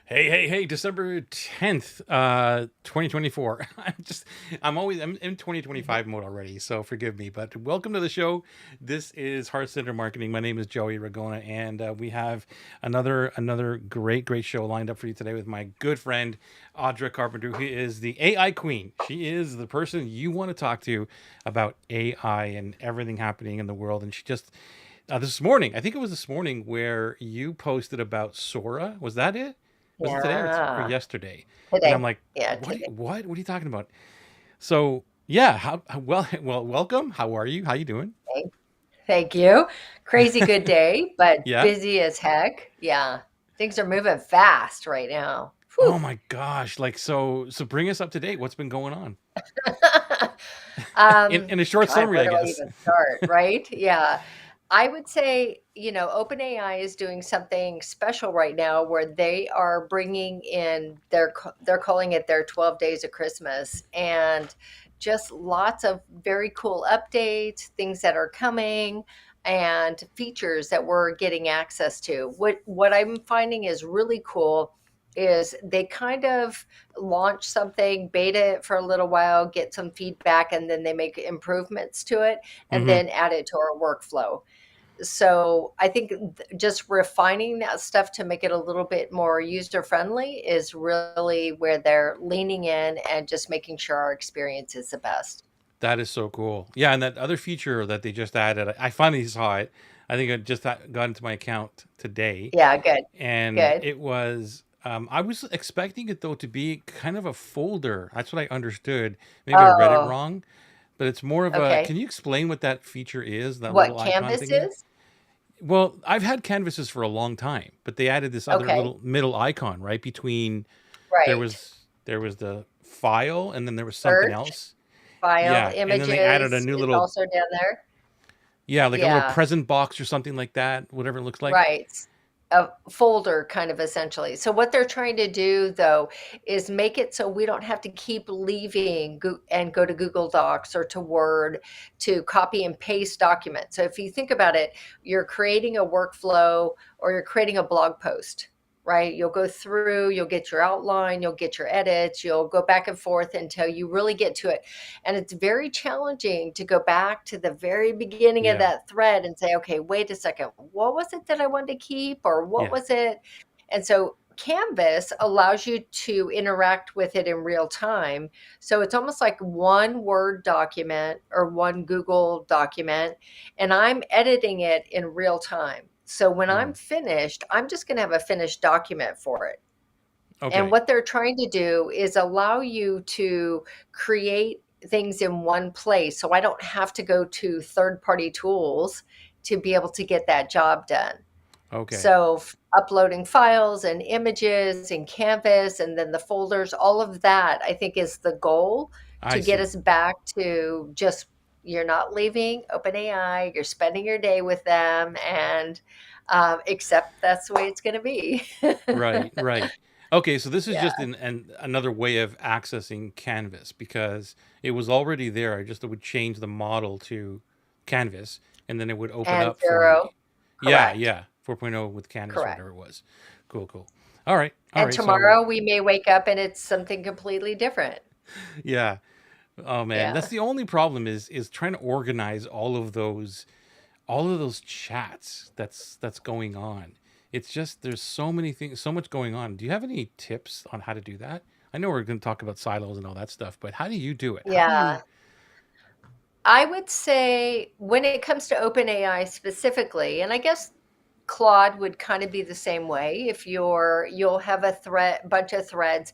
Hey, December 10th, 2024. I'm in Mhm. 2025 mode already, so forgive me, but welcome to the show. This is Heart Center Marketing. My name is Joey Ragona, and we have another great show lined up for you today with my good friend, Audra Carpenter, who is the AI queen. She is the person you want to talk to about AI and everything happening in the world. And she just, this morning, I think it was this morning, where you posted about Sora. Was that it? Was it today or Yeah, yesterday? And I'm today. like, Yeah, what? today. What are you talking about? So yeah, welcome. How are you? How you doing? Thank you. Crazy good day, but Yeah. busy as heck. Yeah, things are moving fast right now. Whew. Oh my gosh. Like so, bring us up to date. What's been going on? In a short God, summary, where I do I guess. even start, right? Yeah. I would say, OpenAI is doing something special right now where they are bringing in they're calling it their 12 days of Christmas, and just lots of very cool updates, things that are coming, and features that we're getting access to. What I'm finding is really cool is they kind of launch something, beta it for a little while, get some feedback, and then they make improvements to it and Mm-hmm. then add it to our workflow. So I think just refining that stuff to make it a little bit more user friendly is really where they're leaning in and just making sure our experience is the best. That is so cool. Yeah, and that other feature that they just added, I finally saw it. I think it just got into my account today, Yeah, good. and Good. it was. I was expecting it though to be kind of a folder. That's what I understood. Maybe I read it Oh, wrong, but it's more of a. okay. Can you explain what that feature is? That What little icon Canvas thingy. is? Well, I've had canvases for a long time, but they added this other Okay. little middle icon right between. There Right. was the file, and then there was something Search, else. file, Yeah, and then they added a images new is little, also down there. yeah, like a little Yeah. present box or something like that, whatever it looks like. Right. A folder kind of essentially. So what they're trying to do though is make it so we don't have to keep leaving and go to Google Docs or to Word to copy and paste documents. So if you think about it, you're creating a workflow or you're creating a blog post, right? You'll go through, you'll get your outline, you'll get your edits, you'll go back and forth until you really get to it. And it's very challenging to go back to the very beginning of Yeah, that thread and say, okay, wait a second, what was it that I wanted to keep? Or what yeah, was it? And so Canvas allows you to interact with it in real time. So it's almost like one Word document or one Google document, and I'm editing it in real time. So when I'm mm, finished, I'm just going to have a finished document for it. And okay, what they're trying to do is allow you to create things in one place. So I don't have to go to third party tools to be able to get that job done. okay, So uploading files and images and Canvas and then the folders, all of that, I think is the goal I to get see. us back to just you're not leaving OpenAI, you're spending your day with them, and except that's the way it's going to be. Right. Okay, so this is Yeah. just another way of accessing Canvas because it was already there. I just would change the model to Canvas, and then it would open And up for zero, me. Yeah, correct. yeah, 4.0 with Canvas or Correct. whatever it was. Cool. All And right. So tomorrow we may wake up and it's something completely different. yeah. Oh man, that's Yeah. the only problem is trying to organize all of those chats that's going on. It's just there's so many things, so much going on. Do you have any tips on how to do that? I know we're going to talk about silos and all that stuff, but how do you do it? How do you? Yeah. I would say when it comes to OpenAI specifically, and I guess Claude would kind of be the same way if you'll have a bunch of threads.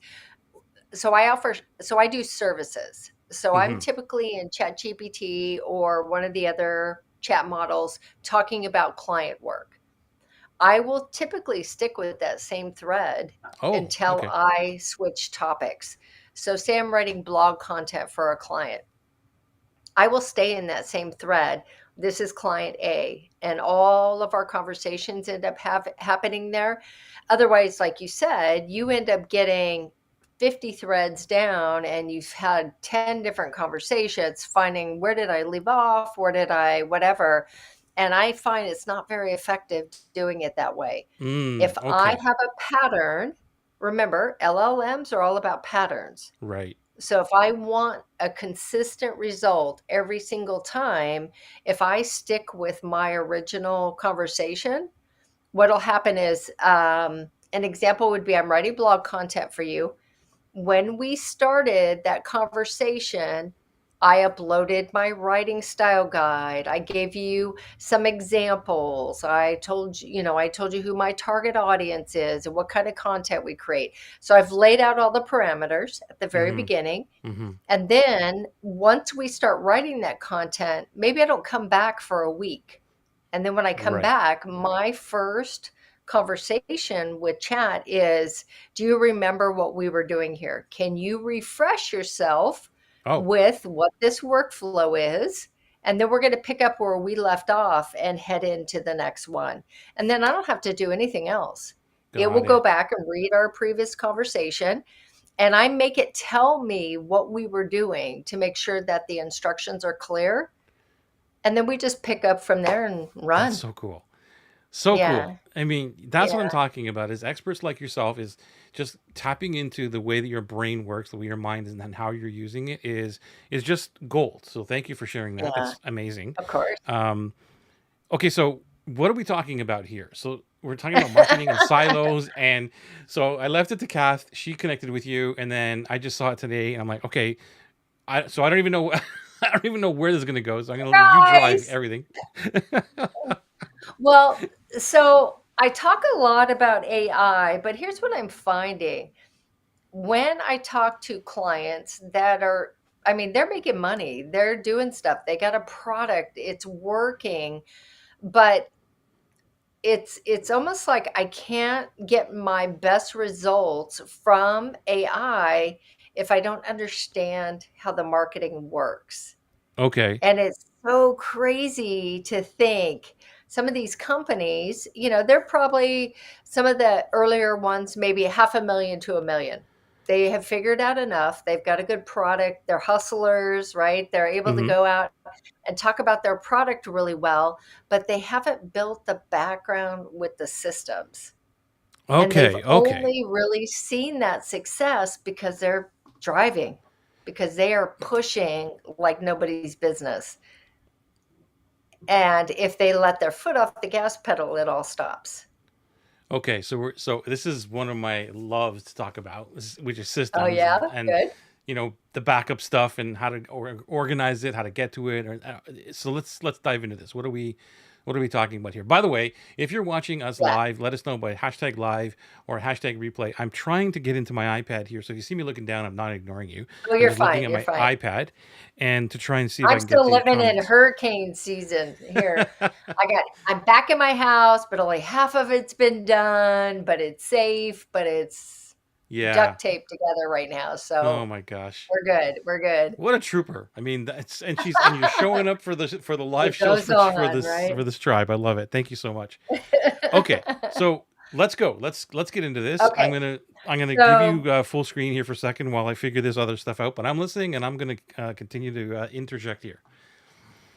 So I do services. So I'm Hmm. typically in ChatGPT or one of the other chat models talking about client work. I will typically stick with that same thread Oh, until okay. I switch topics. So, say I'm writing blog content for a client, I will stay in that same thread. This is client A, and all of our conversations end up happening there. Otherwise, like you said, you end up getting 50 threads down and you've had 10 different conversations, finding where did I leave off? Where did I, whatever. And I find it's not very effective doing it that way. If I Okay. have a pattern, Remember, LLMs are all about patterns. Right. So if I want a consistent result every single time, if I stick with my original conversation, what'll happen is an example would be I'm writing blog content for you. When we started that conversation, I uploaded my writing style guide. I gave you some examples. I told you who my target audience is and what kind of content we create. So I've laid out all the parameters at the very Mm-hmm. beginning. Mm-hmm. And then once we start writing that content, maybe I don't come back for a week. And then when I come Right. back, my first conversation with chat is, do you remember what we were doing here? Can you refresh yourself Oh, with what this workflow is? And then we're going to pick up where we left off and head into the next one. And then I don't have to do anything else. It will got go it. back and read our previous conversation, and I make it tell me what we were doing to make sure that the instructions are clear. And then we just pick up from there and That's run. so cool. So cool. Yeah. I mean, that's what I'm Yeah. talking about is experts like yourself is just tapping into the way that your brain works, the way your mind is, and then how you're using it is just gold. So thank you for sharing that. Yeah. That's amazing. Of course. Um, okay, so what are we talking about here? So we're talking about marketing and silos, and so I left it to Kath. She connected with you, and then I just saw it today, and I'm like, okay, so I don't even know. I don't even know where this is going to go. So I'm going to let you drive Guys. everything. Well, so I talk a lot about AI, but here's what I'm finding. When I talk to clients that are, I mean, they're making money, they're doing stuff, they got a product, it's working, but it's almost like I can't get my best results from AI if I don't understand how the marketing works. Okay. And it's so crazy to think some of these companies, they're probably some of the earlier ones, maybe 500,000 to 1 million. They have figured out enough. They've got a good product. They're hustlers, right? They're able to Hmm. go out and talk about their product really well, but they haven't built the background with the systems. And they've Okay. Okay. only really seen that success because they're driving, because they are pushing like nobody's business. And if they let their foot off the gas pedal, it all stops. Okay, so this is one of my loves to talk about, which is Oh, systems yeah? and Good. the backup stuff and how to organize it, how to get to it. So let's dive into this. What are we talking about here? By the way, if you're watching us Yeah. live, let us know by hashtag live or hashtag replay. I'm trying to get into my iPad here, so if you see me looking down, I'm not ignoring you. Oh, I'm you're just looking fine. at You're my fine. iPad and to try and see if I I'm can get still to your living in comments. hurricane season here. I'm back in my house, but only half of it's been done, but it's safe, but it's Yeah. duct taped together right now. Oh So my gosh. we're good. We're good. What a trooper! I mean, that's and you're showing up for the live It shows goes on, right? for this tribe. I love it. Thank you so much. Okay, so let's go. Let's get into this. Okay. I'm gonna give So you full screen here for a second while I figure this other stuff out. But I'm listening, and I'm gonna continue to interject here.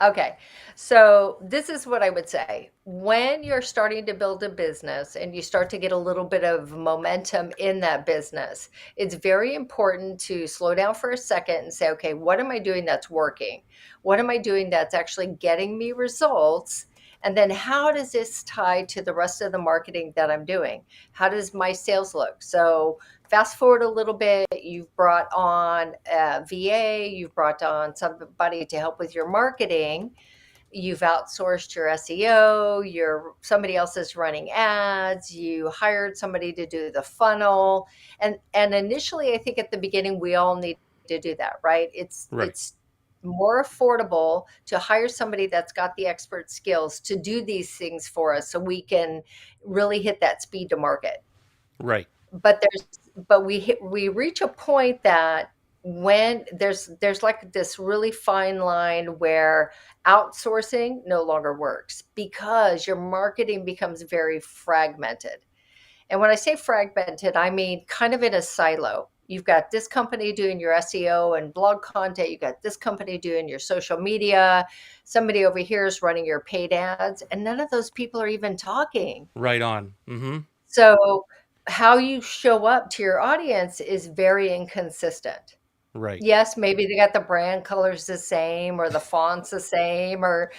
Okay. So this is what I would say. When you're starting to build a business and you start to get a little bit of momentum in that business, it's very important to slow down for a second and say, okay, what am I doing that's working? What am I doing that's actually getting me results? And then how does this tie to the rest of the marketing that I'm doing? How does my sales look? So fast forward a little bit, you've brought on a VA, you've brought on somebody to help with your marketing, you've outsourced your SEO, somebody else is running ads, you hired somebody to do the funnel. And initially I think at the beginning we all need to do that, right? It's Right, it's more affordable to hire somebody that's got the expert skills to do these things for us so we can really hit that speed to market. right. But we reach a point that when there's like this really fine line where outsourcing no longer works because your marketing becomes very fragmented. And when I say fragmented, I mean kind of in a silo. You've got this company doing your SEO and blog content, you've got this company doing your social media, somebody over here is running your paid ads, and none of those people are even talking. Right on. Mm-hmm. So how you show up to your audience is very inconsistent. Right. Yes, maybe they got the brand colors the same or the fonts the same or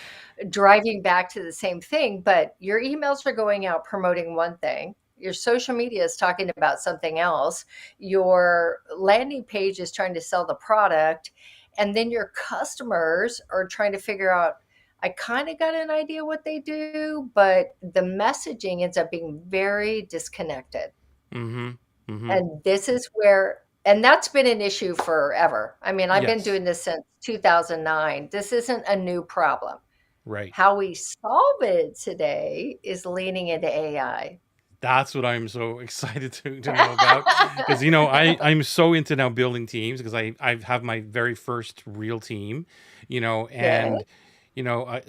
driving back to the same thing, but your emails are going out promoting one thing. Your social media is talking about something else. Your landing page is trying to sell the product. And then your customers are trying to figure out, I kind of got an idea what they do, but the messaging ends up being very disconnected. Mm-hmm. Mm-hmm. And this is where, and that's been an issue forever. I mean, I've been Yes. doing this since 2009. This isn't a new problem. Right. How we solve it today is leaning into AI. That's what I'm so excited to know about, because I'm so into now building teams, because I have my very first real team, Good. and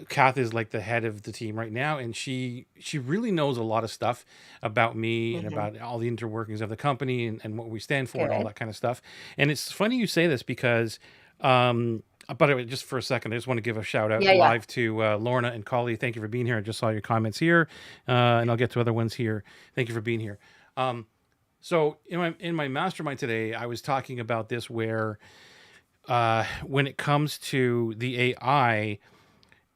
Kath is like the head of the team right now, and she really knows a lot of stuff about me and Mhm. about all the interworkings of the company, and what we stand for and all Good. that kind of stuff. And it's funny you say this because um but just for a second, I just want to give a shout out Yeah, yeah. live to Lorna and Collie. Thank you for being here. I just saw your comments here, and I'll get to other ones here. Thank you for being here. Um, so in my mastermind today, I was talking about this, where when it comes to the AI,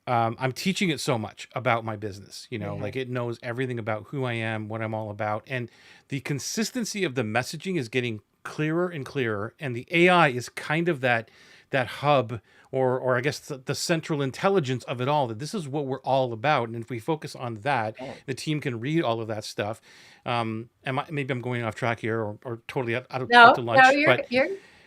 I'm teaching it so much about my business. Mhm. Like, it knows everything about who I am, what I'm all about, and the consistency of the messaging is getting clearer and clearer. And the AI is kind of that hub, or I guess the central intelligence of it all. That this is what we're all about, and if we focus on that, Good. the team can read all of that stuff. Maybe I'm going off track here, or totally out to No, no, lunch, but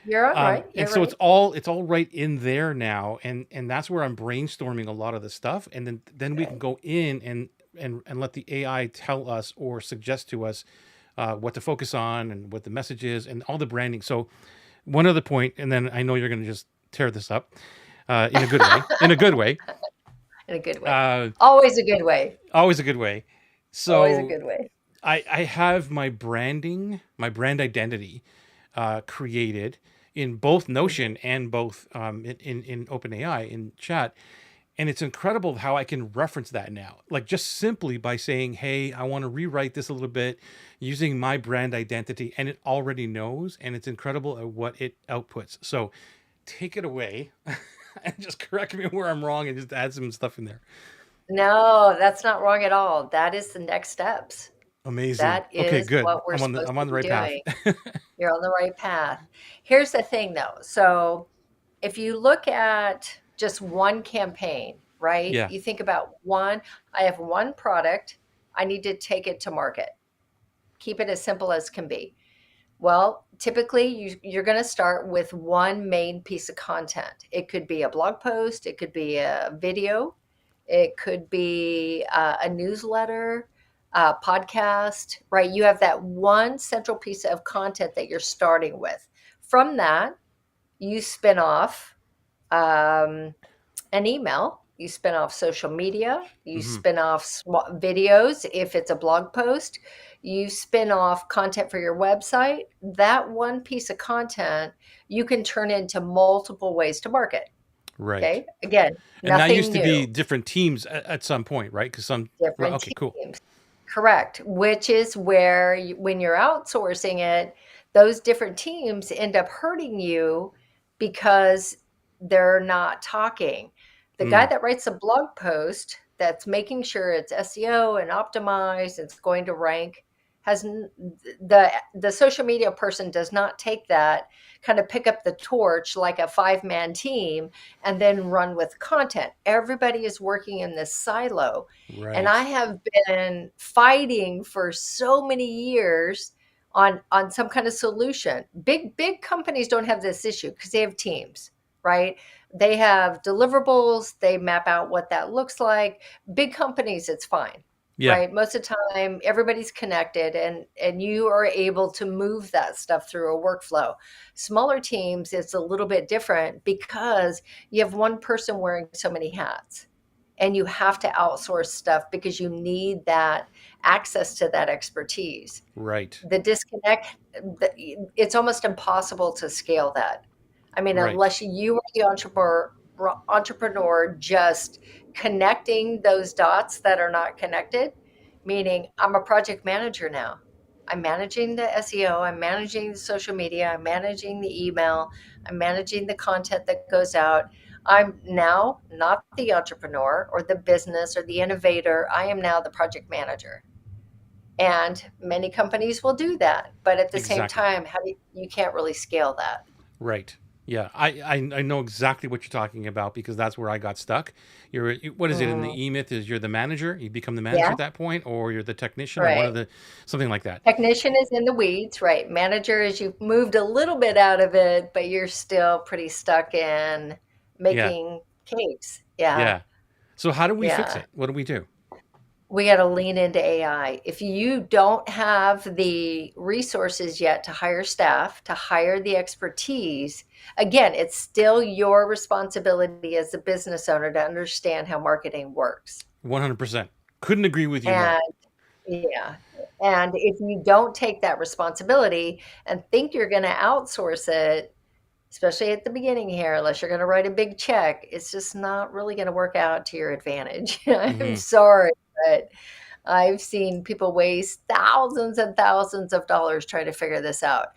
you're all right. and You're so right. it's all right in there now, and that's where I'm brainstorming a lot of the stuff, and then we can Good. go in and let the AI tell us or suggest to us what to focus on and what the message is and all the branding. So one other point, and then I know you're going to just tear this up in a good way, in a good way, In a good way. uh, Always a good way. always a good way. Always a So good way. I have my branding, my brand identity created in both Mhm. Notion and both in OpenAI in chat. And it's incredible how I can reference that now, like just simply by saying, "Hey, I want to rewrite this a little bit using my brand identity," and it already knows, and it's incredible at what it outputs. So take it away and just correct me where I'm wrong, and just add some stuff in there. No, that's not wrong at all. That is the next steps. Amazing. That Okay, is good. what we're I'm on the supposed I'm to on the be right path. doing. You're on the right path. Here's the thing though. So if you look at just one campaign, right? Yeah. You think about one, I have one product, I need to take it to market. Keep it as simple as can be. Well, typically you're going to start with one main piece of content. It could be a blog post, it could be a video, it could be a newsletter, a podcast, right? You have that one central piece of content that you're starting with. From that, you spin off um, an email, you spin off social media, you Hmm. spin off videos if it's a blog post, you spin off content for your website. That one piece of content you can turn into multiple ways to market. Right. Okay. Again, And that nothing used to new, be different teams at some point, right? Because right, different okay, cool. teams. Correct, which is where when you're outsourcing it, those different teams end up hurting you because they're not talking. The guy Mm, that writes a blog post that's making sure it's SEO and optimized, it's going to rank, has the social media person does not take that, kind of pick up the torch like a five-man team and then run with content. Everybody is working in this silo, and I right. have been fighting for so many years on some kind of solution. Big companies don't have this issue because they have teams, right? They have deliverables, they map out what that looks like. Big companies, it's fine, Yeah. right? Most of the time everybody's connected and you are able to move that stuff through a workflow. Smaller teams, it's a little bit different because you have one person wearing so many hats and you have to outsource stuff because you need that access to that expertise. Right. The disconnect, it's almost impossible to scale that. I mean, Right. unless you are the entrepreneur just connecting those dots that are not connected, meaning I'm a project manager now. I'm managing the SEO, I'm managing the social media, I'm managing the email, I'm managing the content that goes out. I'm now not the entrepreneur or the business or the innovator. I am now the project manager. And many companies will do that. But at the same Exactly. time, you can't really scale that. Right. Yeah. I know exactly what you're talking about because that's where I got stuck. What is it in Mm, the E-Myth is you're the manager, you become the manager yeah, at that point, or you're the technician or one of right. the something like that. Technician is in the weeds, right? Manager is you've moved a little bit out of it, but you're still pretty stuck in Yeah. making cakes. Yeah, Yeah. So how do we fix yeah. it? What do we do? We got to lean into AI. If you don't have the resources yet to hire staff, to hire the expertise, again, it's still your responsibility as a business owner to understand how marketing works. 100%. Couldn't agree with you And more. yeah, and if you don't take that responsibility and think you're going to outsource it, especially at the beginning here, unless you're going to write a big check, it's just not really going to work out to your advantage. I'm Mhm. sorry, but I've seen people waste thousands and thousands of dollars trying to figure this out.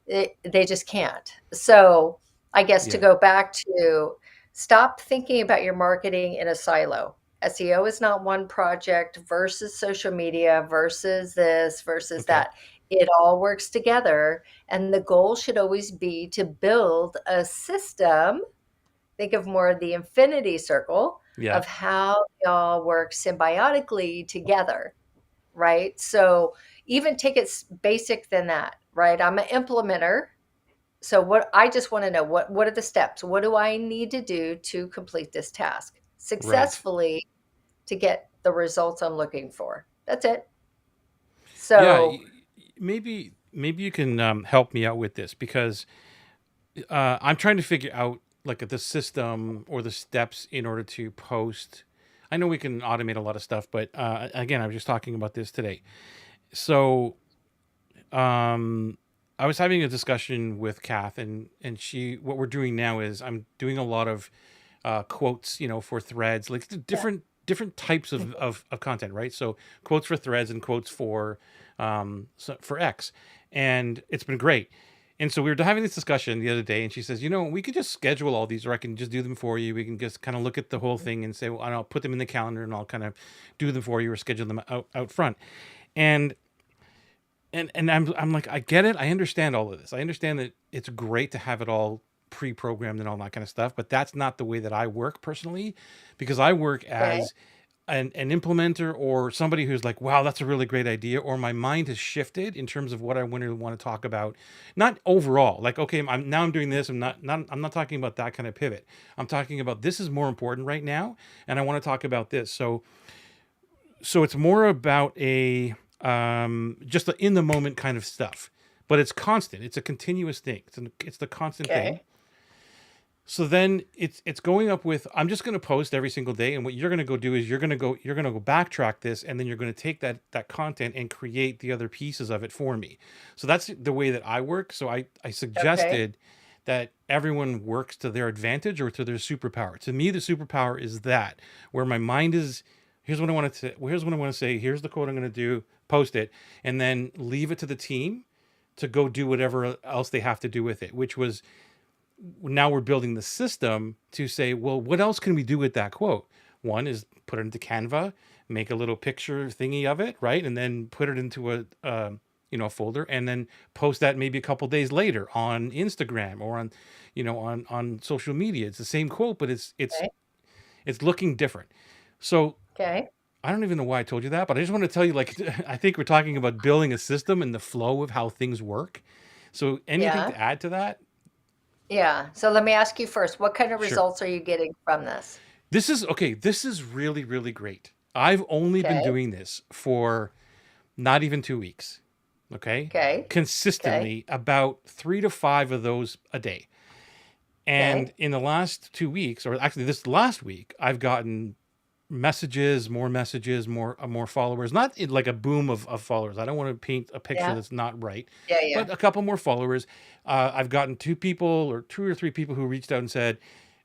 They just can't. So, I guess to Yeah. go back to stop thinking about your marketing in a silo. SEO is not one project versus social media versus this versus Okay. that. It all works together. And the goal should always be to build a system. Think of more of the infinity circle Yeah. of how they all work symbiotically together, right? So even take it basic than that, right? I'm an implementer. So what I just want to know what are the steps? What do I need to do to complete this task Right. successfully to get the results I'm looking for? That's it. Yeah. So, Maybe you can help me out with this because I'm trying to figure out like the system or the steps in order to post. I know we can automate a lot of stuff, but again, I was just talking about this today. So um, I was having a discussion with Kath, and she. What we're doing now is I'm doing a lot of quotes, for threads, like yeah. different types of content, right? So quotes for threads and quotes for X, and it's been great. And so we were having this discussion the other day, and she says, we could just schedule all these, or I can just do them for you. We can just kind of look at the whole thing and say, well, and I'll put them in the calendar, and I'll kind of do them for you or schedule them out front. And and I'm like, I get it. I understand all of this. I understand that it's great to have it all pre-programmed and all that kind of stuff, but that's not the way that I work personally, because I work Okay. as an implementer or somebody who's like, wow, that's a really great idea, or my mind has shifted in terms of what I want to talk about. Not overall, like, okay, I'm doing this. I'm not talking about that kind of pivot. I'm talking about this is more important right now, and I want to talk about this. So it's more about a just the in the moment kind of stuff, but it's constant. It's a continuous thing. It's the constant thing. Okay. So then it's going up with, I'm just going to post every single day, and what you're going to go do is you're going to go backtrack this, and then you're going to take that content and create the other pieces of it for me. So that's the way that I work. So I Okay. suggested that everyone works to their advantage or to their superpower. To me, the superpower is that where my mind is. Here's what I want to. Here's what I want to say. Here's the code I'm going to do. Post it, and then leave it to the team to go do whatever else they have to do with it. Which was, now we're building the system to say, well, what else can we do with that quote? One is put it into Canva, make a little picture thingy of it, right, and then put it into a folder, and then post that maybe a couple days later on Instagram or on, on social media. It's the same quote, but Okay. it's looking different. So Okay. I don't even know why I told you that, but I just want to tell you, like, I think we're talking about building a system and the flow of how things work. So anything Yeah. to add to that? Yeah. So let me ask you first, what kind of Sure. results are you getting from this? This is okay. This is really, really great. I've only been Okay. doing this for not even 2 weeks. Okay. Okay. Okay. Consistently about 3 to 5 of those a day. And Okay. in the last 2 weeks, or actually this last week, I've gotten messages, more followers. Not in like a boom of followers. I don't want to paint a picture Yeah. that's not right, Yeah. Yeah. but a couple more followers. I've gotten two or three people who reached out and said,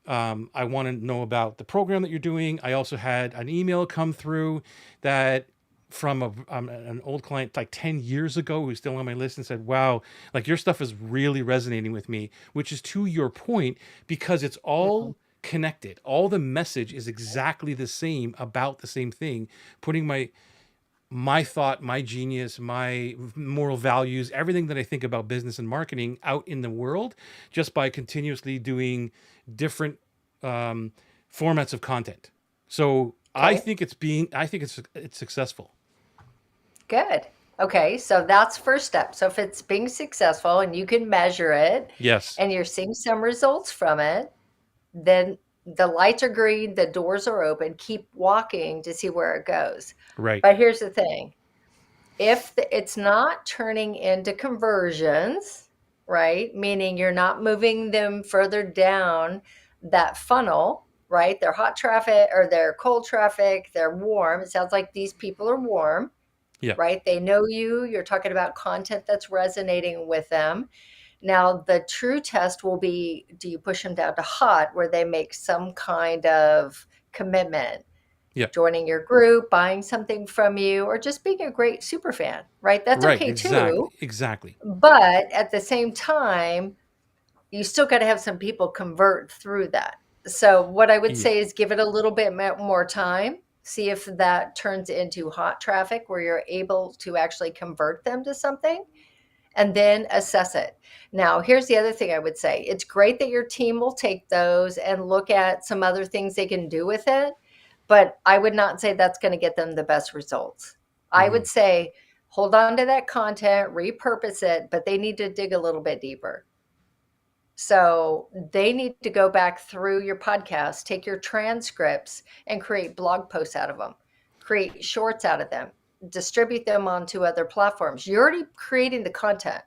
I want to know about the program that you're doing. I also had an email come through that from an old client like 10 years ago who's still on my list and said, wow, like your stuff is really resonating with me, which is to your point, because it's Mhm. all connected. All the message is exactly the same about the same thing, putting my thought, my genius, my moral values, everything that I think about business and marketing out in the world just by continuously doing different um, formats of content. So Okay, I think it's successful. good. Okay, so that's first step. So if it's being successful and you can measure it Yes. and you're seeing some results from it, then the lights are green, the doors are open, keep walking to see where it goes. Right. But here's the thing. If it's not turning into conversions, right? Meaning you're not moving them further down that funnel, right? They're hot traffic or they're cold traffic, they're warm. It sounds like these people are warm, Yeah. right? They know you, you're talking about content that's resonating with them. Now, the true test will be, do you push them down to hot where they make some kind of commitment, Yeah. joining your group, buying something from you, or just being a great super fan, right? That's Right. okay Exactly. too. Exactly. But at the same time, you still got to have some people convert through that. So, what I would Yeah. say is give it a little bit more time. See if that turns into hot traffic where you're able to actually convert them to something and then assess it. Now, here's the other thing I would say. It's great that your team will take those and look at some other things they can do with it, but I would not say that's going to get them the best results. I Hmm. would say hold on to that content, repurpose it, but they need to dig a little bit deeper. So they need to go back through your podcast, take your transcripts and create blog posts out of them, create shorts out of them, distribute them onto other platforms. You're already creating the content.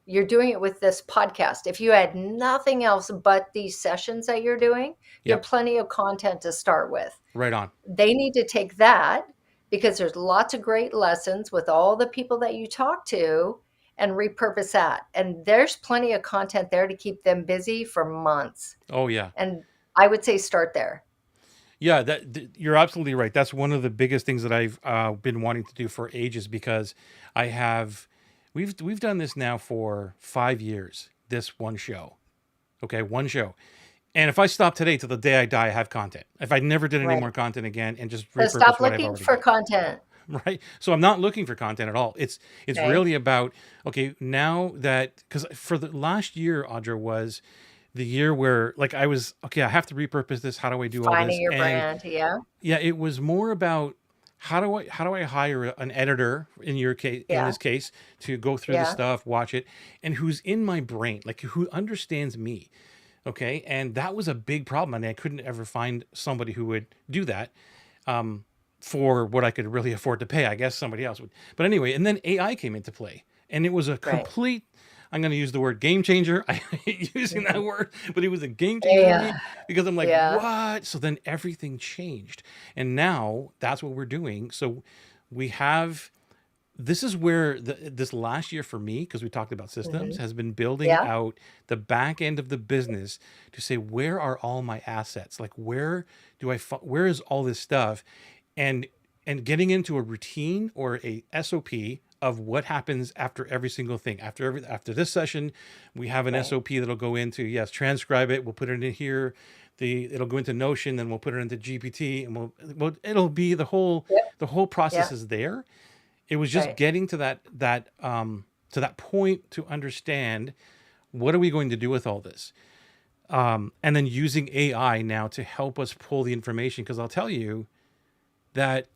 You're doing it with this podcast. If you had nothing else but these sessions that you're doing, you have Yep. plenty of content to start with. Right on. They need to take that because there's lots of great lessons with all the people that you talk to and repurpose that. And there's plenty of content there to keep them busy for months. Oh yeah. And I would say start there. Yeah, you're absolutely right. That's one of the biggest things that I've been wanting to do for ages because I have, we've done this now for 5 years. This one show, okay, one show, and if I stop today till the day I die, I have content. If I never did any Right. more content again and just So repurpose stop what I've looking already for got, content. right? So I'm not looking for content at all. It's Okay. really about okay now that because for the last year, Audra was the year where like I was okay. I have to repurpose this. How do I do all Finding this? your And brand. Yeah. yeah, it was more about how do I hire an editor in your case in Yeah. this case to go through the Yeah. stuff, watch it, and who's in my brain, like who understands me. Okay, and that was a big problem, and I couldn't ever find somebody who would do that for what I could really afford to pay. I guess somebody else would. But anyway, and then AI came into play, and it was a Right. complete. I'm going to use the word game changer. I hate using that Mhm. word, but it was a game changer for me Yeah. because I'm like, Yeah. what? So then everything changed, and now that's what we're doing. So we have. This is where this last year for me, because we talked about systems, Hmm. has been building Yeah. out the back end of the business to say where are all my assets? Like where is all this stuff, and getting into a routine or a SOP of what happens after every single thing. After this session, we have an Right. SOP that'll go into yes, transcribe it. We'll put it in here. It'll go into Notion, then we'll put it into GPT, and it'll be Yep. the whole process Yep. is there. It was just Right. getting to that point to understand what are we going to do with all this, and then using AI now to help us pull the information. Because I'll tell you that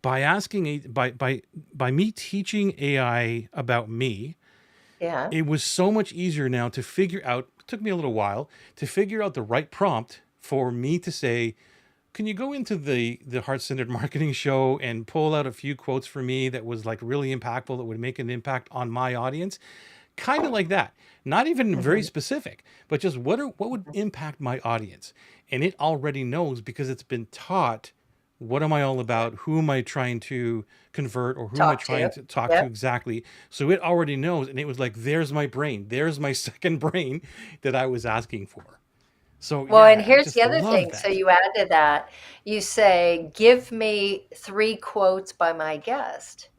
by asking by me teaching AI about me, Yeah. it was so much easier now to figure out. It took me a little while to figure out the right prompt for me to say, can you go into the Heart Centered Marketing Show and pull out a few quotes for me that was like really impactful that would make an impact on my audience? Kind of like that. Not even very Hmm. specific, but just what would impact my audience? And it already knows because it's been taught what am I all about? Who am I trying to convert or who am I Talk to. trying to talk to Yep. exactly? So it already knows and it was like there's my brain. There's my second brain that I was asking for. So Well, and yeah, I here's the just other love thing. So that. you add to that, you say, give me three quotes by my guest.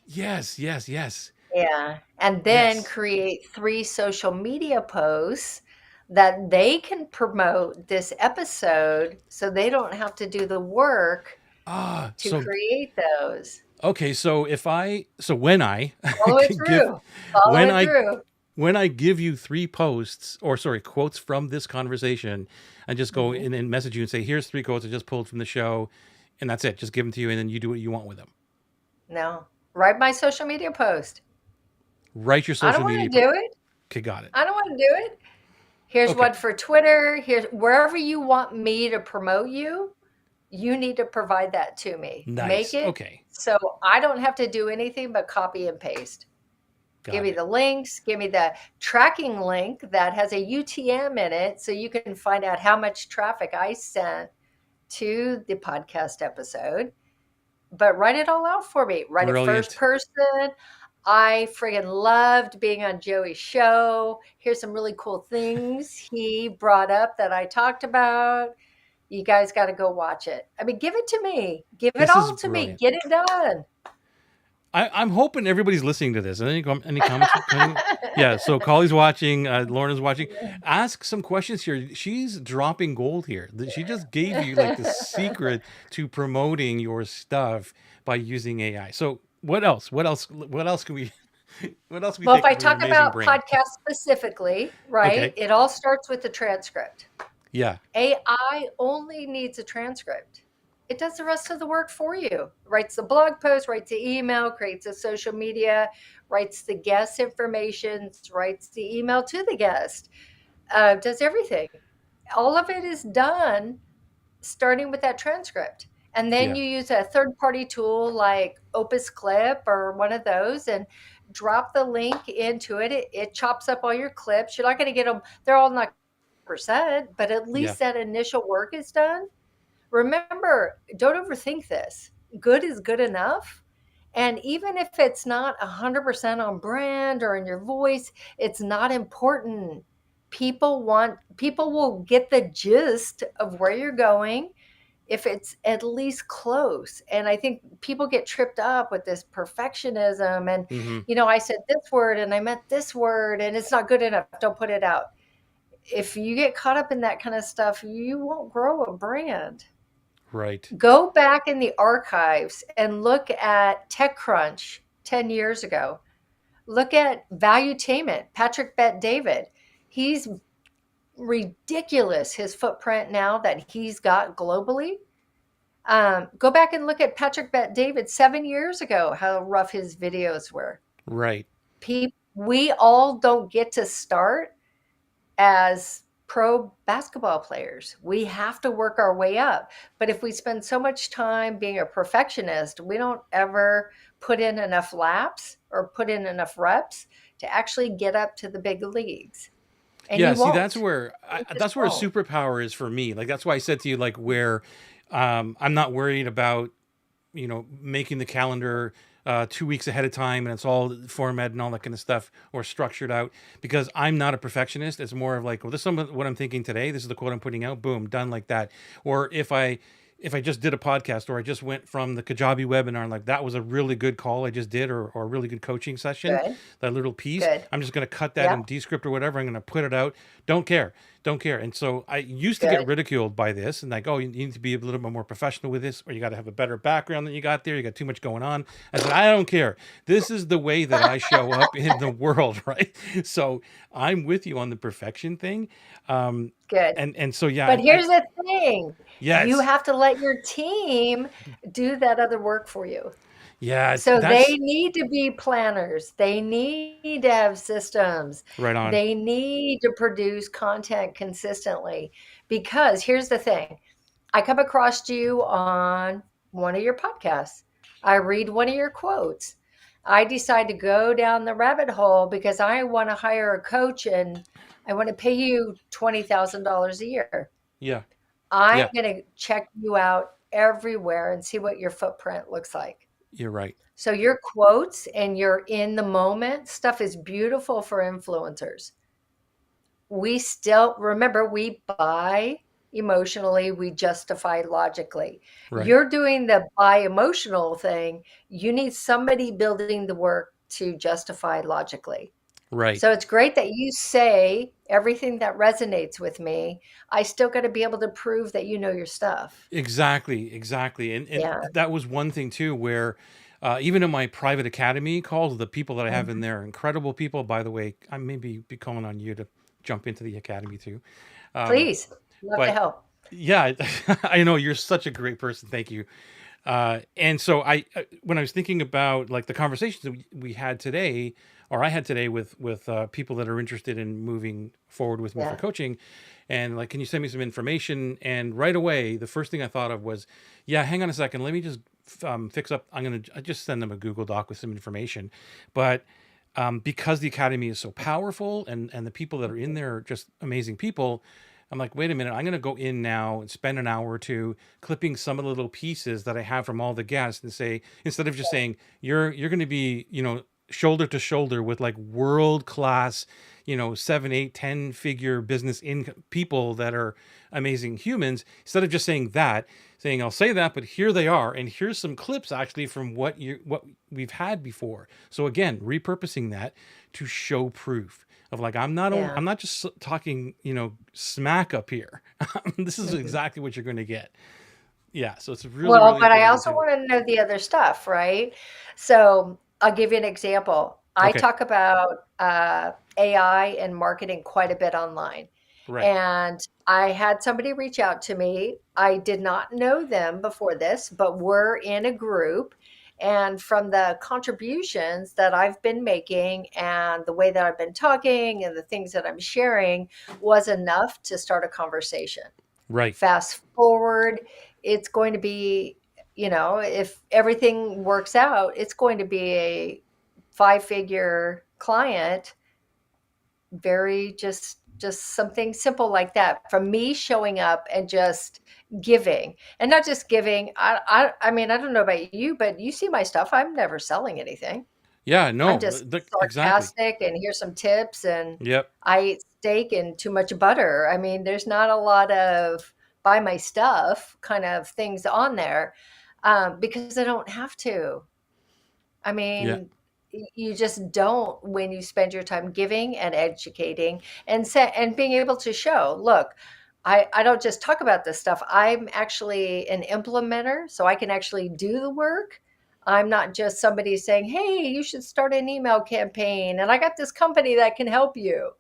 Yes, yes, yes, Yeah. And then yes. create three social media posts that they can promote this episode so they don't have to do the work Ah, to so create those. okay, so if I so when I Follow it give through. Follow when it I through. when I give you three posts or sorry, quotes from this conversation, I just go Mhm. in and message you and say, here's three quotes I just pulled from the show, and that's it. Just give them to you, and then you do what you want with them. No. Write my social media post. Write your I don't social want media. to do it. Okay, got it. I don't want to do it. Here's Okay, one for Twitter. Here's wherever you want me to promote you, you need to provide that to me. Make nice. it Okay, so I don't have to do anything but copy and paste. Give got me it. the links, give me the tracking link that has a UTM in it so you can find out how much traffic I sent to the podcast episode. But write it all out for me. Write it first Brilliant. person. I friggin' loved being on Joey's show. Here's some really cool things he brought up that I talked about. You guys got to go watch it. I mean, give it to me. Give it This is all to me. brilliant. Get it done. I'm hoping everybody's listening to this. Any comments? Yeah. So Collie's watching. Lorna's watching. Ask some questions here. She's dropping gold here. She just gave you like the secret to promoting your stuff by using AI. So what else? What else? What else can we? What else can we Well, if take I from your talk amazing about brain? podcasts specifically, right, Okay. it all starts with the transcript. Yeah. AI only needs a transcript. It does the rest of the work for you. Writes the blog post, writes the email, creates the social media, writes the guest information, writes the email to the guest, does everything. All of it is done starting with that transcript. And then Yeah. you use a third party tool like Opus Clip or one of those and drop the link into it. It chops up all your clips. You're not going to get them, they're all not percent, but at Yeah. least that initial work is done. Remember, don't overthink this. Good is good enough. And even if it's not 100% on brand or in your voice, it's not important. People will get the gist of where you're going if it's at least close. And I think people get tripped up with this perfectionism and, Mm-hmm. I said this word and I meant this word and it's not good enough. Don't put it out. If you get caught up in that kind of stuff, you won't grow a brand. Right. Go back in the archives and look at TechCrunch 10 years ago. Look at Valuetainment, Patrick Bet David. He's ridiculous, his footprint now that he's got globally. Go back and look at Patrick Bet David 7 years ago, how rough his videos were. Right. We all don't get to start as pro basketball players. We have to work our way up. But if we spend so much time being a perfectionist, we don't ever put in enough laps or put in enough reps to actually get up to the big leagues. And Yeah, you see, that's won't. where You just that's where a won't. superpower is for me. Like that's why I said to you, like where I'm not worried about making the calendar 2 weeks ahead of time and it's all formatted and all that kind of stuff or structured out because I'm not a perfectionist. It's more of like, well, this is what I'm thinking today. This is the quote I'm putting out. Boom, done like that. Or if I just did a podcast or I just went from the Kajabi webinar and like that was a really good call I just did or a really good coaching session, Good. that little piece, Good. I'm just going to cut that Yep. in Descript or whatever. I'm going to put it out. Don't care. Don't care. And so I used to get Good. ridiculed by this and like, oh, you need to be a little bit more professional with this, or you got to have a better background than you got there. You got too much going on. I said, I don't care. This is the way that I show up in the world, right? So I'm with you on the perfection thing. Um, Good. and so yeah, But here's the thing. You yes, have to let your team do that other work for you. yeah, So they that's need to be planners. They need to have systems. right on. They need to produce content consistently because here's the thing. I come across you on one of your podcasts. I read one of your quotes. I decide to go down the rabbit hole because I want to hire a coach and I want to pay you $20,000 a year. Yeah, I'm yeah, going to check you out everywhere and see what your footprint looks like. you're right. So your quotes and your in the moment stuff is beautiful for influencers. we still remember we buy emotionally, we justify logically. Right. You're doing the buy emotional thing. You need somebody building the work to justify logically. Right. So it's great that you say everything that resonates with me. I still got to be able to prove that you know your stuff. Exactly, exactly. And Yeah. that was one thing too where even in my private academy calls, the people that I have in Mhm. there, incredible people, by the way. I may be calling on you to jump into the academy too. Um, Please, love to but help. yeah, I know you're such a great person. Thank you. And so when I was thinking about like the conversations that we had today, or I had today with people that are interested in moving forward with me for Yeah. coaching, and like, can you send me some information? And right away, the first thing I thought of was, yeah, hang on a second, let me just fix up. I just send them a Google Doc with some information, but because the academy is so powerful and the people that are in there are just amazing people, I'm like, wait a minute, I'm going to go in now and spend an hour or two clipping some of the little pieces that I have from all the guests and say, instead of just saying, you're going to be, shoulder to shoulder with like world class, 7, 8, 10 figure business income people that are amazing humans, instead of just saying that, saying, I'll say that, but here they are. And here's some clips actually from what we've had before. So again, repurposing that to show proof of like, Yeah. I'm not just talking, smack up here. This is Mhm. exactly what you're going to get. Yeah. So it's really, Well, really but I important to also do it. want to know the other stuff, right? So I'll give you an example. I Okay. talk about AI and marketing quite a bit online. Right. And I had somebody reach out to me. I did not know them before this, but we're in a group. And from the contributions that I've been making and the way that I've been talking and the things that I'm sharing was enough to start a conversation. Right. Fast forward, it's going to be, if everything works out, it's going to be a five-figure client, very just something simple like that from me showing up and just giving, and not just giving. I mean, I don't know about you, but you see my stuff, I'm never selling anything. Yeah. I'm No. just Exactly. sarcastic and here's some tips, and Yep. I eat steak and too much butter. I mean, there's not a lot of buy my stuff kind of things on there, because I don't have to. I Yeah. mean, you just don't when you spend your time giving and educating and being able to show, look, I don't just talk about this stuff. I'm actually an implementer, so I can actually do the work. I'm not just somebody saying, hey, you should start an email campaign and I got this company that can help you.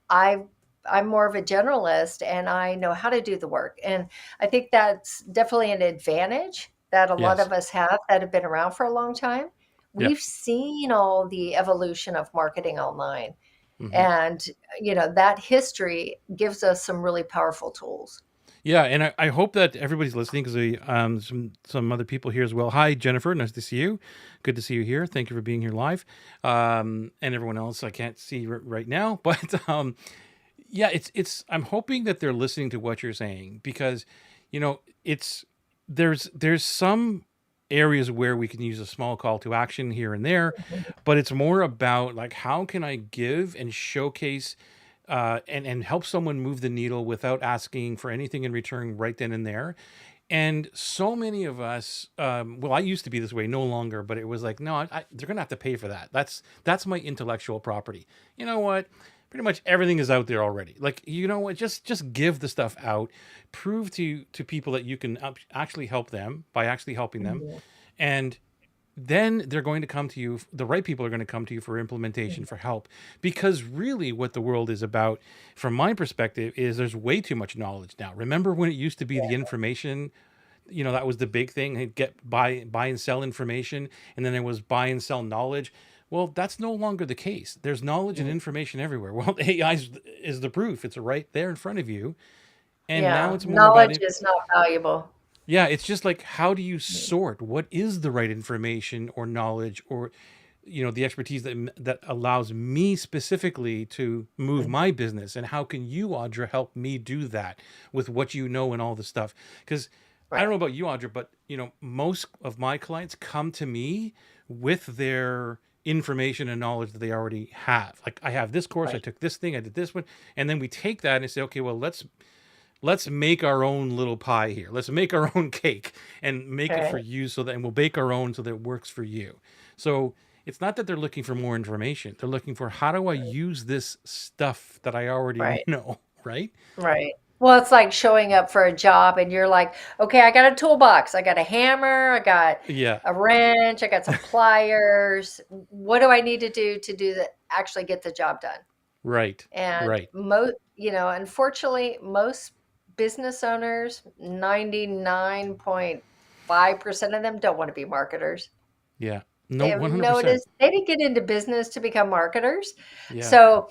I I'm more of a generalist and I know how to do the work. And I think that's definitely an advantage that a lot Yes. of us have that have been around for a long time. Yep. We've seen all the evolution of marketing online. Hmm. And that history gives us some really powerful tools. Yeah, and I hope that everybody's listening because some other people here as well. Hi, Jennifer. Nice to see you. Good to see you here. Thank you for being here live. And everyone else I can't see right now, but yeah, it's. I'm hoping that they're listening to what you're saying because, it's there's some areas where we can use a small call to action here and there, but it's more about like how can I give and showcase and help someone move the needle without asking for anything in return right then and there. And so many of us, well, I used to be this way, no longer, but it was like, no, they're gonna have to pay for that. That's my intellectual property. You know what? Pretty much everything is out there already. Like, you know what? Just give the stuff out. Prove to people that you can actually help them by actually helping them, Mhm. and then they're going to come to you. The right people are going to come to you for implementation, for help, because really what the world is about, from my perspective, is there's way too much knowledge now. Remember when it used to be the information, that was the big thing. Get buy and sell information, and then there was buy and sell knowledge. Well, that's no longer the case. There's knowledge and Mhm. information everywhere. Well, AI is the proof. It's right there in front of you, and now Yeah, it's more about knowledge it. is not valuable. Yeah, it's just like, how do you sort what is the right information or knowledge, or the expertise that allows me specifically to move Mhm. my business, and how can you, Audra, help me do that with what you know and all the stuff? Because I don't Right. know about you, Audra, but most of my clients come to me with their information and knowledge that they already have. Like I have this course, I Right. took this thing, I did this one, and then we take that and say, okay, well, let's make our own little pie here. Let's make our own cake and make it for Right. you so that, and we'll bake our own so that it works for you. So it's not that they're looking for more information. They're looking for how do I use this stuff that I already Right. know, right? Right. Well, it's like showing up for a job and you're like, okay, I got a toolbox. I got a hammer. I got Yeah, a wrench. I got some pliers. What do I need to do that actually get the job done? right, And right. unfortunately, most business owners, 99.5% of them don't want to be marketers. Yeah. No, They've 100%. noticed they didn't get into business to become marketers. Yeah. So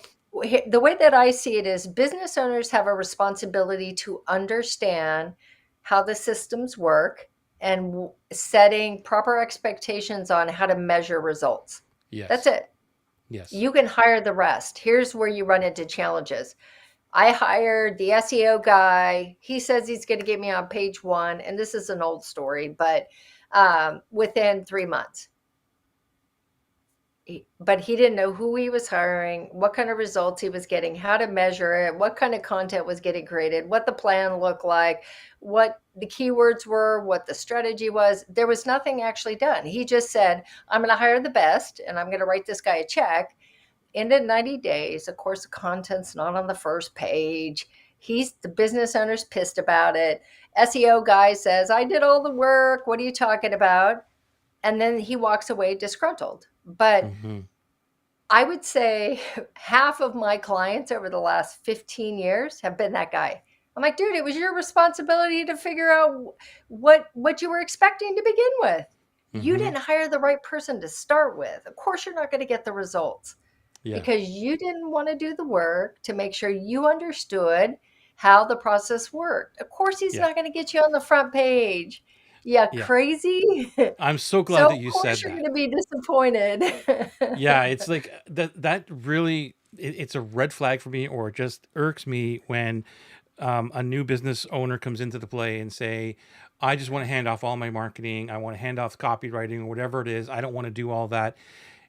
the way that I see it is business owners have a responsibility to understand how the systems work and setting proper expectations on how to measure results. That's Yes. it. Yes. You can hire the rest. Here's where you run into challenges. I hired the SEO guy. He says he's going to get me on page one. And this is an old story, but within 3 months. But he didn't know who he was hiring, what kind of results he was getting, how to measure it, what kind of content was getting created, what the plan looked like, what the keywords were, what the strategy was. There was nothing actually done. He just said, I'm going to hire the best and I'm going to write this guy a check. Ended 90 days. Of course, the content's not on the first page. The business owner's pissed about it. SEO guy says, I did all the work. What are you talking about? And then he walks away disgruntled. But Hmm. I would say half of my clients over the last 15 years have been that guy. I'm like, dude, it was your responsibility to figure out what you were expecting to begin with. You Hmm. didn't hire the right person to start with. Of course, you're not going to get the results Yeah. because you didn't want to do the work to make sure you understood how the process worked. Of course, he's Yeah. not going to get you on the front page. Yeah, Yeah. crazy. I'm so glad So, that of you course, said you're that. going to be disappointed. Yeah, it's like that really it's a red flag for me, or it just irks me when a new business owner comes into the play and say, I just want to hand off all my marketing, I want to hand off copywriting or whatever it is, I don't want to do all that.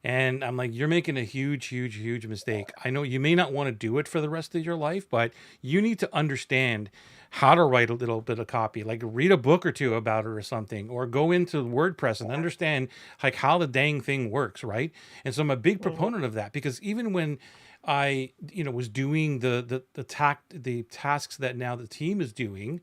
And I'm like, you're making a huge, huge, huge mistake. I know you may not want to do it for the rest of your life, but you need to understand how to write a little bit of copy. Like read a book or two about it or something, or go into WordPress and understand like how the dang thing works, right? And so I'm a big Mhm, proponent of that because even when I, was doing the tasks that now the team is doing,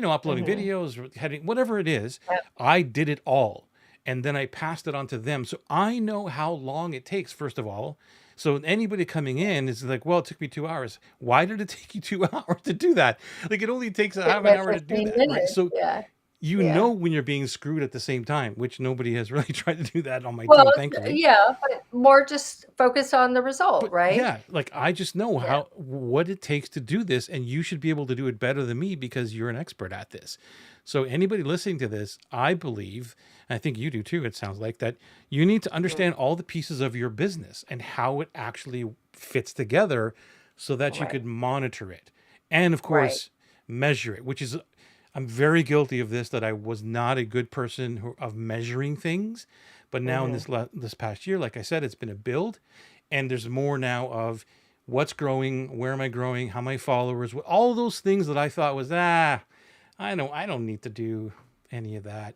uploading mhm. videos, heading, whatever it is, Yep, I did it all and then I passed it on to them. So I know how long it takes, first of all. So anybody coming in is like, well, it took me 2 hours. Why did it take you 2 hours to do that? Like it only takes a did half an it hour to do 15 that, right? minutes, So yeah, you yeah. know when you're being screwed at the same time, which nobody has really tried to do that on my Well, team, thankfully. yeah, but more just focus on the result, But right? yeah, like I just know Yeah, how what it takes to do this, and you should be able to do it better than me because you're an expert at this. So anybody listening to this, I believe, and I think you do too, it sounds like that you need to mhm, understand all the pieces of your business and how it actually fits together so that you right, could monitor it. And of right, course, measure it, which is I'm very guilty of this that I was not a good person of measuring things. But now in mhm, this past year, like I said, it's been a build and there's more now of what's growing, where am I growing, how many followers, all those things that I thought was I don't need to do any of that,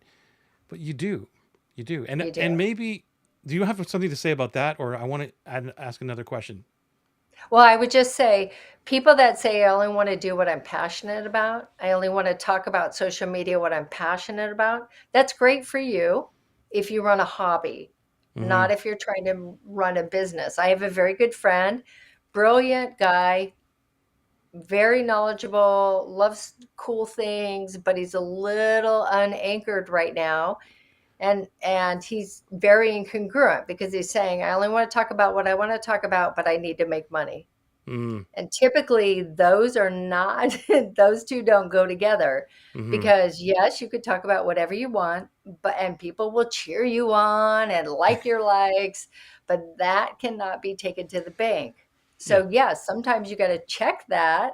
but you do, you do. and maybe do you have something to say about that, or I want to ask another question. Well, I would just say people that say, I only want to do what I'm passionate about, I only want to talk about social media, what I'm passionate about, that's great for you if you run a hobby, Mm-hmm. not if you're trying to run a business. I have a very good friend, brilliant guy, very knowledgeable, loves cool things, but he's a little unanchored right now. And he's very incongruent because he's saying, I only want to talk about what I want to talk about, but I need to make money. Mm-hmm. And typically those are not, those two don't go together Mm-hmm. because yes, you could talk about whatever you want, but and people will cheer you on and like your likes, but that cannot be taken to the bank. Yeah. So yes, sometimes you got to check that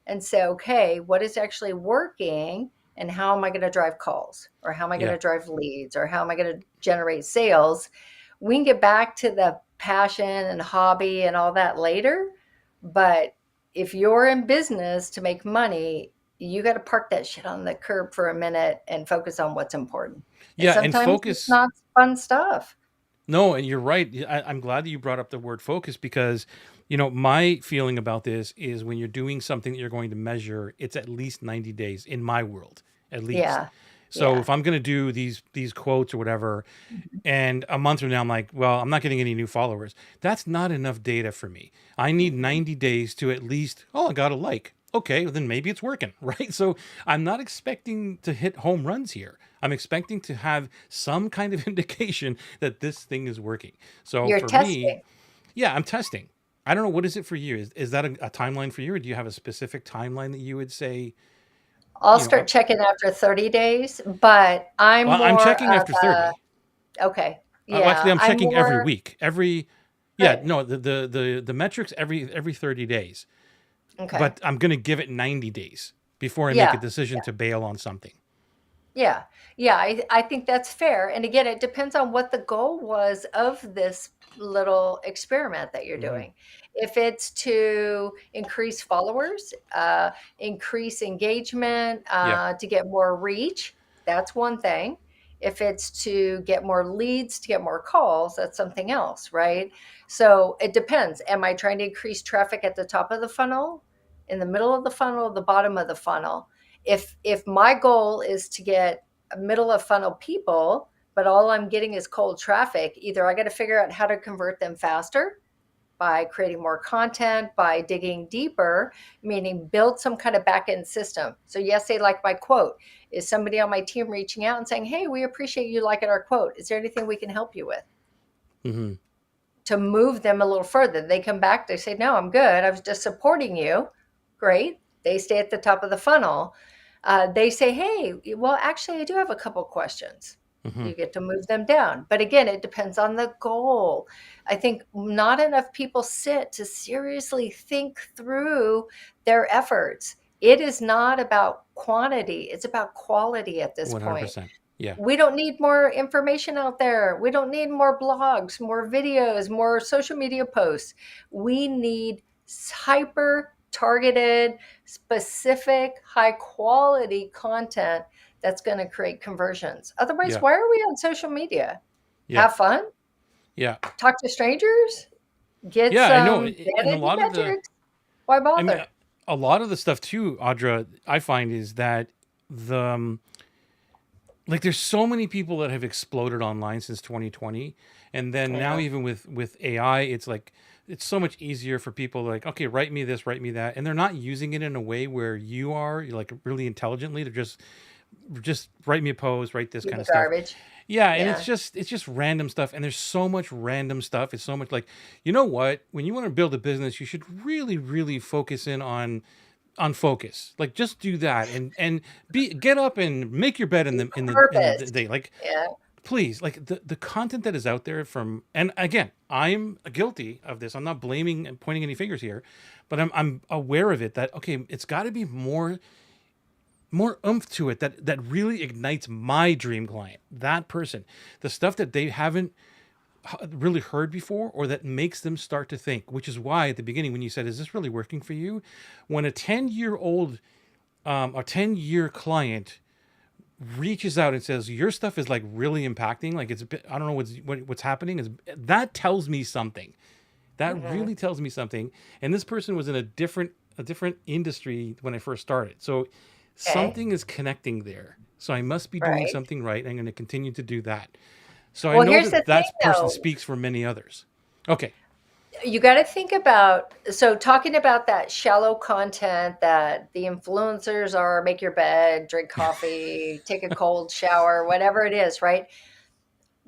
and say, okay, what is actually working and how am I going to drive calls or how am I going Yeah. to drive leads or how am I going to generate sales We can get back to the passion and hobby and all that later. But if you're in business to make money, you got to park that shit on the curb for a minute and focus on what's important. And Yeah, and sometimes it's focus. not fun stuff. No, and you're right. I'm glad that you brought up the word focus because, my feeling about this is when you're doing something that you're going to measure, it's at least 90 days in my world, at least. Yeah. So Yeah. if I'm going to do these quotes or whatever, and a month from now I'm like, well, I'm not getting any new followers. That's not enough data for me. I need Mhm. 90 days to at least, oh, I got a like. Okay, well, then maybe it's working, right? So I'm not expecting to hit home runs here. I'm expecting to have some kind of indication that this thing is working. So You're for me, testing. yeah, I'm testing. I don't know, what is it for you? Is that a timeline for you, or do you have a specific timeline that you would say, I'll you know, start checking after 30 days, but I'm well, I'm more checking of after 30. okay. Well, actually, Yeah, I'm I'm checking every more week. Yeah, good. no, the metrics every 30 days. Okay. But I'm gonna give it 90 days before I make a Yeah. decision to bail on something. Yeah. Yeah, I think that's fair. And again, it depends on what the goal was of this little experiment that you're Hmm. doing. If it's to increase followers, increase engagement, Yeah. to get more reach, that's one thing. If it's to get more leads, to get more calls, that's something else, right? So it depends. Am I trying to increase traffic at the top of the funnel, in the middle of the funnel, the bottom of the funnel? If my goal is to get middle of funnel people, but all I'm getting is cold traffic, either I got to figure out how to convert them faster by creating more content, by digging deeper, meaning build some kind of back end system. So, yes, they like my quote. Is somebody on my team reaching out and saying, hey, we appreciate you liking our quote. Is there anything we can help you with? Hmm. To move them a little further. They come back, they say, no, I'm good. I was just supporting you. Great. They stay at the top of the funnel. They say, hey, well, actually, I do have a couple questions. Hmm. You get to move them down. But again, it depends on the goal. I think not enough people sit to seriously think through their efforts. It is not about quantity, it's about quality at this point. 100%. Yeah. We don't need more information out there. We don't need more blogs, more videos, more social media posts. We need hyper targeted, specific, high quality content that's going to create conversions. Otherwise, Yeah. why are we on social media? Yeah. Have fun, Yeah. talk to strangers, get Yeah. I know. some And a vanity lot of the, metrics. Why I mean, bother? a lot of the stuff too, Audra, I find is that the, like there's so many people that have exploded online since 2020, and then I now know. even with AI, it's like it's so much easier for people like, okay, write me this, write me that, and they're not using it in a way where you are like really intelligently. They're just write me a post, write this Do kind the of stuff. garbage. Yeah, and Yeah. it's just random stuff, and there's so much random stuff. It's so much like, you know what, when you want to build a business, you should really focus in on focus. Like just do that, and be get up and make your bed in the Purpose. day. Like Yeah. please, like the content that is out there from, and again, I'm guilty of this. I'm not blaming and pointing any fingers here, but I'm aware of it, that okay, it's got to be more oomph to it, that really ignites my dream client, that person, the stuff that they haven't really heard before, or that makes them start to think, which is why at the beginning when you said, is this really working for you, when a 10-year-old a 10-year client reaches out and says your stuff is like really impacting, like it's a bit, I don't know what's happening, is that tells me something, that Mhm. really tells me something. And this person was in a different industry when I first started, so Okay. something is connecting there, so I must be doing Right. something right. I'm going to continue to do that. So I Well, know here's the that thing that person though. speaks for many others. Okay. You got to think about, so talking about that shallow content that the influencers are, make your bed, drink coffee, take a cold shower, whatever it is, right?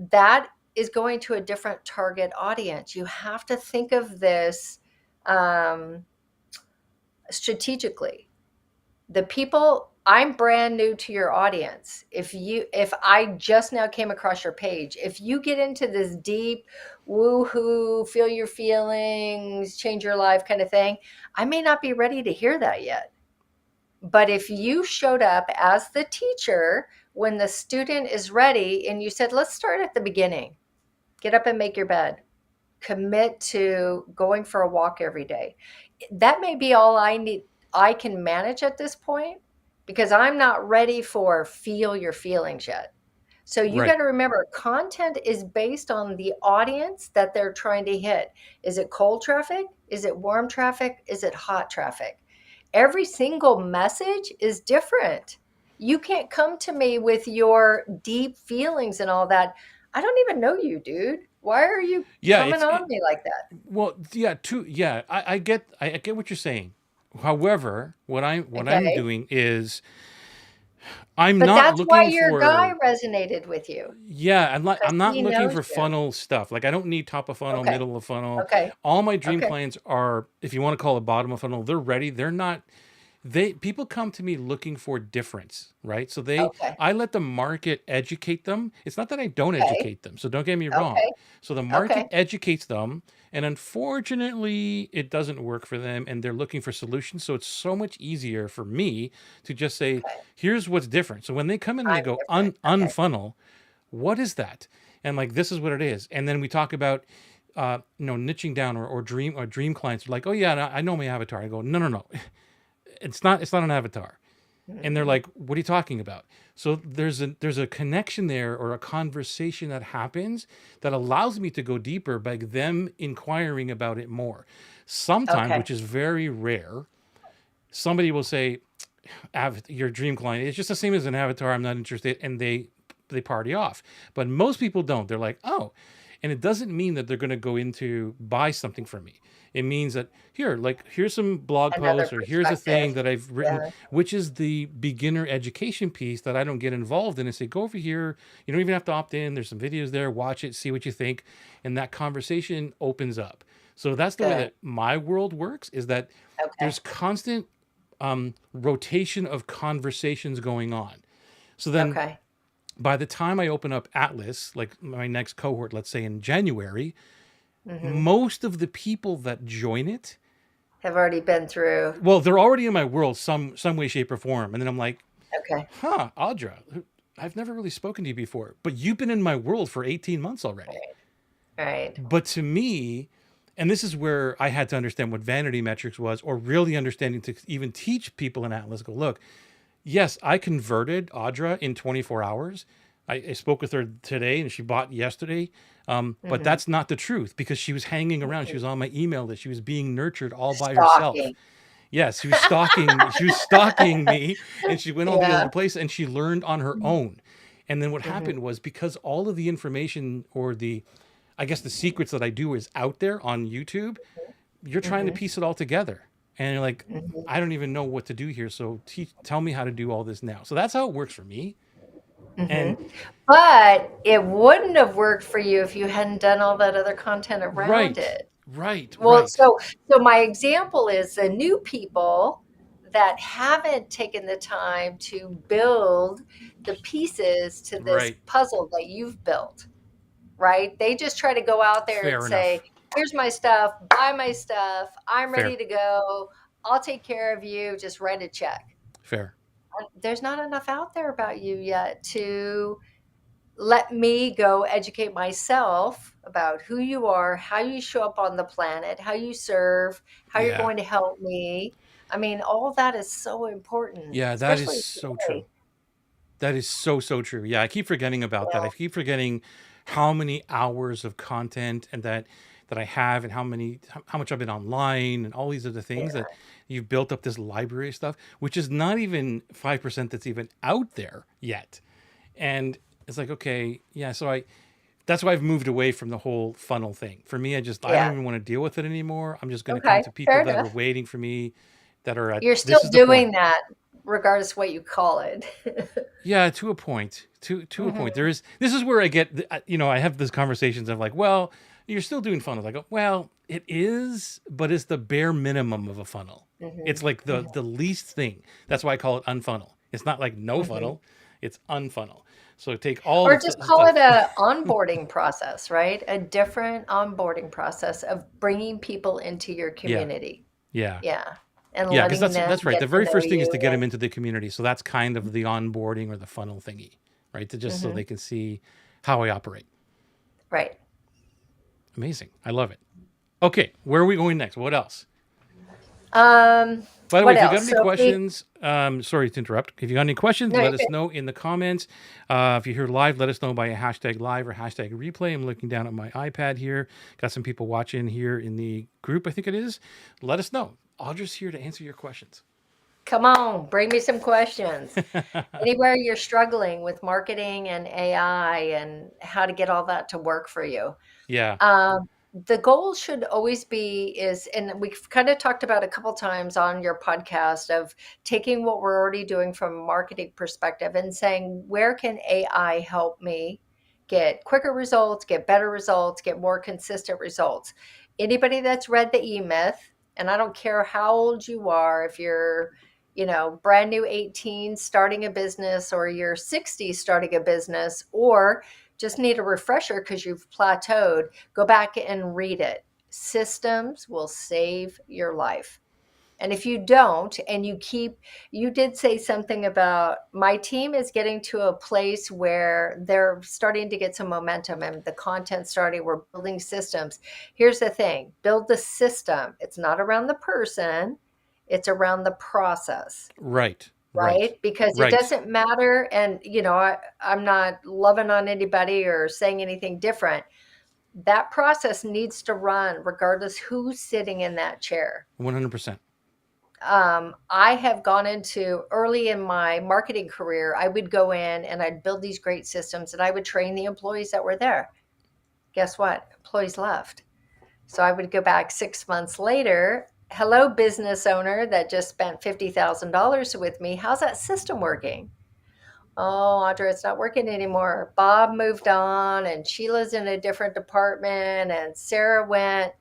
That is going to a different target audience. You have to think of this um, strategically. The people, I'm brand new to your audience. If I just now came across your page, if you get into this deep woo-hoo, feel your feelings, change your life kind of thing, I may not be ready to hear that yet. But if you showed up as the teacher when the student is ready and you said, let's start at the beginning. Get up and make your bed. Commit to going for a walk every day. That may be all I need, I can manage at this point, because I'm not ready for feel your feelings yet. So you got Right. to remember, content is based on the audience that they're trying to hit. Is it cold traffic? Is it warm traffic? Is it hot traffic? Every single message is different. You can't come to me with your deep feelings and all that. I don't even know you, dude. Why are you Yeah, coming on me like that? well, yeah, yeah, I get what you're saying. However, what I'm Okay. doing is I'm But not that's why looking your guy for, resonated with you, yeah, because I'm not he looking knows for you. funnel stuff. Like I don't need top of funnel, Okay. middle of funnel. Okay. All my dream Okay. clients are, if you want to call it bottom of funnel, they're ready. They're not, they people come to me looking for difference, right? So Okay. I let the market educate them. It's not that I don't Okay. educate them, so don't get me wrong. Okay. So the market Okay. educates them, and unfortunately it doesn't work for them, and they're looking for solutions. So it's so much easier for me to just say, Okay. here's what's different. So when they come in and they I'm go different. Okay. unfunnel, what is that? And like, this is what it is. And then we talk about niching down, or dream clients are like, oh yeah, I know my avatar. I go, no, no, no, it's not an avatar. And they're Mhm. like, what are you talking about? So there's a connection there, or a conversation that happens that allows me to go deeper by them inquiring about it more. Sometimes, Okay. which is very rare, somebody will say, your dream client, it's just the same as an avatar, I'm not interested, and they party off. But most people don't. They're like, oh. And it doesn't mean that they're going to go into buy something from me. It means that, here, like, here's some blog Another posts, or here's a perspective. thing that I've written, Yeah. which is the beginner education piece that I don't get involved in. And say, go over here. You don't even have to opt in. There's some videos there. Watch it. See what you think. And that conversation opens up. So that's the way Good. that my world works. Is that Okay. there's constant rotation of conversations going on. So then Okay. by the time I open up Atlas, like my next cohort, let's say in January, Hmm. most of the people that join it, Have already been through. well, they're already in my world some way, shape, or form. And then I'm like, Okay. huh, Audra, I've never really spoken to you before, but you've been in my world for 18 months already. Right. Right. But to me, and this is where I had to understand what vanity metrics was, or really understanding to even teach people in Atlas, go, look, yes, I converted Audra in 24 hours. I spoke with her today and she bought yesterday. But Hmm. that's not the truth, because she was hanging around. She was on my email list. She was being nurtured all by herself. Stalking. Yes, she was stalking. She was stalking me, and she went all the Yeah. other place, and she learned on her own. And then what Hmm. happened was, because all of the information, or the, I guess, the secrets that I do is out there on YouTube, you're trying to Hmm. piece it all together. And you're like, Hmm. I don't even know what to do here. So tell me how to do all this now. So that's how it works for me. Hmm. And But it wouldn't have worked for you if you hadn't done all that other content around right, it. right, Well, right. so my example is the new people that haven't taken the time to build the pieces to this Right. puzzle that you've built, right? They just try to go out there and Fair say, enough. here's my stuff, buy my stuff, I'm ready Fair. to go, I'll take care of you, just write a check. Fair. There's not enough out there about you yet to let me go educate myself about who you are, how you show up on the planet, how you serve, how you're Yeah. going to help me. I mean, all that is so important, Yeah, that is especially so true. today. That is so, so true. Yeah, I keep forgetting about that. I keep forgetting how many hours of content, and that I have, and how much I've been online, and all these other Yeah, things that you've built up, this library of stuff, which is not even 5% that's even out there yet. And it's like, okay, yeah, so I that's why I've moved away from the whole funnel thing. For me, I don't yeah. even want to deal with it anymore. I'm just going to come Okay, to people fair that are enough. waiting for me, that are at, You're this still is the point. doing that regardless what you call it. Yeah, to a point. To a point. Hmm. This is where I get I have these conversations of like, well, you're still doing funnels. I go, well, it is, but it's the bare minimum of a funnel. Hmm. It's like Hmm. the least thing. That's why I call it unfunnel. It's not like no Hmm. funnel, it's unfunnel. So take all Or the just call it stuff. a onboarding process, right? A different onboarding process of bringing people into your Yeah. community. Yeah. Yeah, and Yeah, because letting them that's right. get The to very know first thing is you to get them and into the community. So that's kind of the onboarding, or the funnel thingy, right? To just so mhm, they can see how I operate. right. Amazing. I love it. Okay, where are we going next? What else? By the way, What if you got else? any So we, questions, sorry to interrupt. If you got any questions, no, let you're us good. know in the comments. If you're here live, let us know by a hashtag live or hashtag replay. I'm looking down at my iPad here. Got some people watching here in the group, I think it is. Let us know. Audra's here to answer your questions. Come on, bring me some questions. Anywhere you're struggling with marketing and AI and how to get all that to work for you. Yeah, The goal should always be is, and we've kind of talked about a couple times on your podcast of taking what we're already doing from a marketing perspective and saying, where can AI help me get quicker results, get better results, get more consistent results? Anybody that's read the E-Myth, and I don't care how old you are, if you're, brand new 18 starting a business, or you're 60 starting a business, or just need a refresher because you've plateaued, go back and read it. Systems will save your life. And if you don't, and you did say something about my team is getting to a place where they're starting to get some momentum and the content starting, we're building systems. Here's the thing, build the system. It's not around the person, it's around the process, right, right, right? Because it right. doesn't matter. And, I'm not loving on anybody or saying anything different. That process needs to run regardless who's sitting in that chair. 100%. I have gone into early in my marketing career, I would go in and I'd build these great systems and I would train the employees that were there. Guess what? Employees left. So I would go back 6 months later. Hello, business owner that just spent $50,000 with me. How's that system working? Oh, Audra, it's not working anymore. Bob moved on and Sheila's in a different department and Sarah went,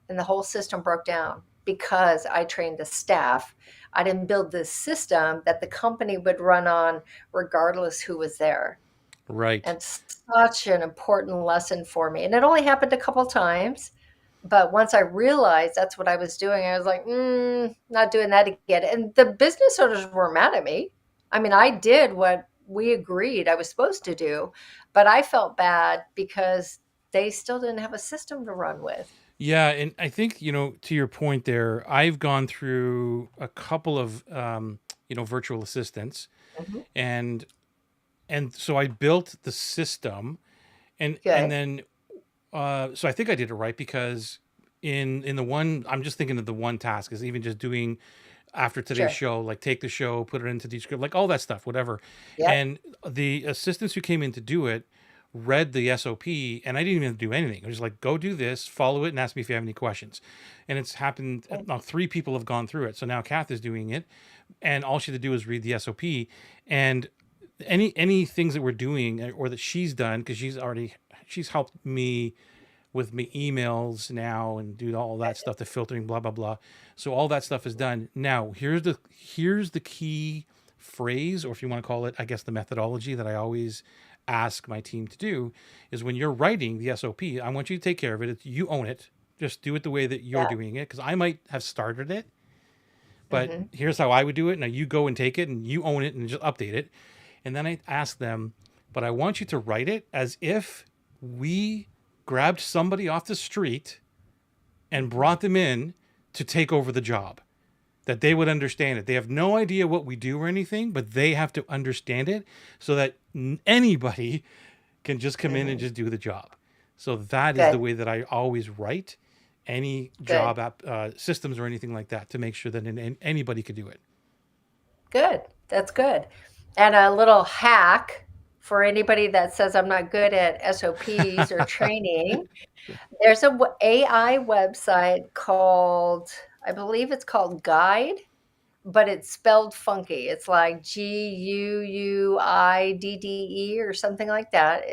and the whole system broke down because I trained the staff. I didn't build this system that the company would run on regardless who was there. Right. And such an important lesson for me. And it only happened a couple times. But once I realized that's what I was doing, I was like, not doing that again. And the business owners were mad at me. I mean, I did what we agreed I was supposed to do, but I felt bad because they still didn't have a system to run with. Yeah, and I think to your point there, I've gone through a couple of virtual assistants, Mhm. and so I built the system, and Good. then so I think I did it right because in the one, I'm just thinking of the one task is even just doing after today's Sure. show, like take the show, put it into Descript, like all that stuff, whatever. Yep. And the assistants who came in to do it read the SOP, and I didn't even do anything. I was like, go do this, follow it, and ask me if you have any questions. And it's happened. Good. Now 3 people have gone through it, so now Kath is doing it, and all she had to do is read the SOP. And any things that we're doing or that she's done, because she's helped me with me emails now and do all that stuff, the filtering, blah blah blah. So all that stuff is done. Now here's the key phrase, or if you want to call it, I guess, the methodology that I always ask my team to do is when you're writing the SOP, I want you to take care of it. You own it. Just do it the way that you're Yeah. doing it, because I might have started it, but Hmm. here's how I would do it. Now you go and take it and you own it and just update it. And then I ask them, but I want you to write it as if we grabbed somebody off the street and brought them in to take over the job, that they would understand it. They have no idea what we do or anything, but they have to understand it so that anybody can just come in and Hmm. just do the job. So that is the Good. way that I always write any Good. job systems or anything like that, to make sure that anybody could do it. Good. That's good. And a little hack for anybody that says I'm not good at SOPs or training. There's a AI website called, I believe it's called Guide, but it's spelled funky. It's like Guuidde or something like that.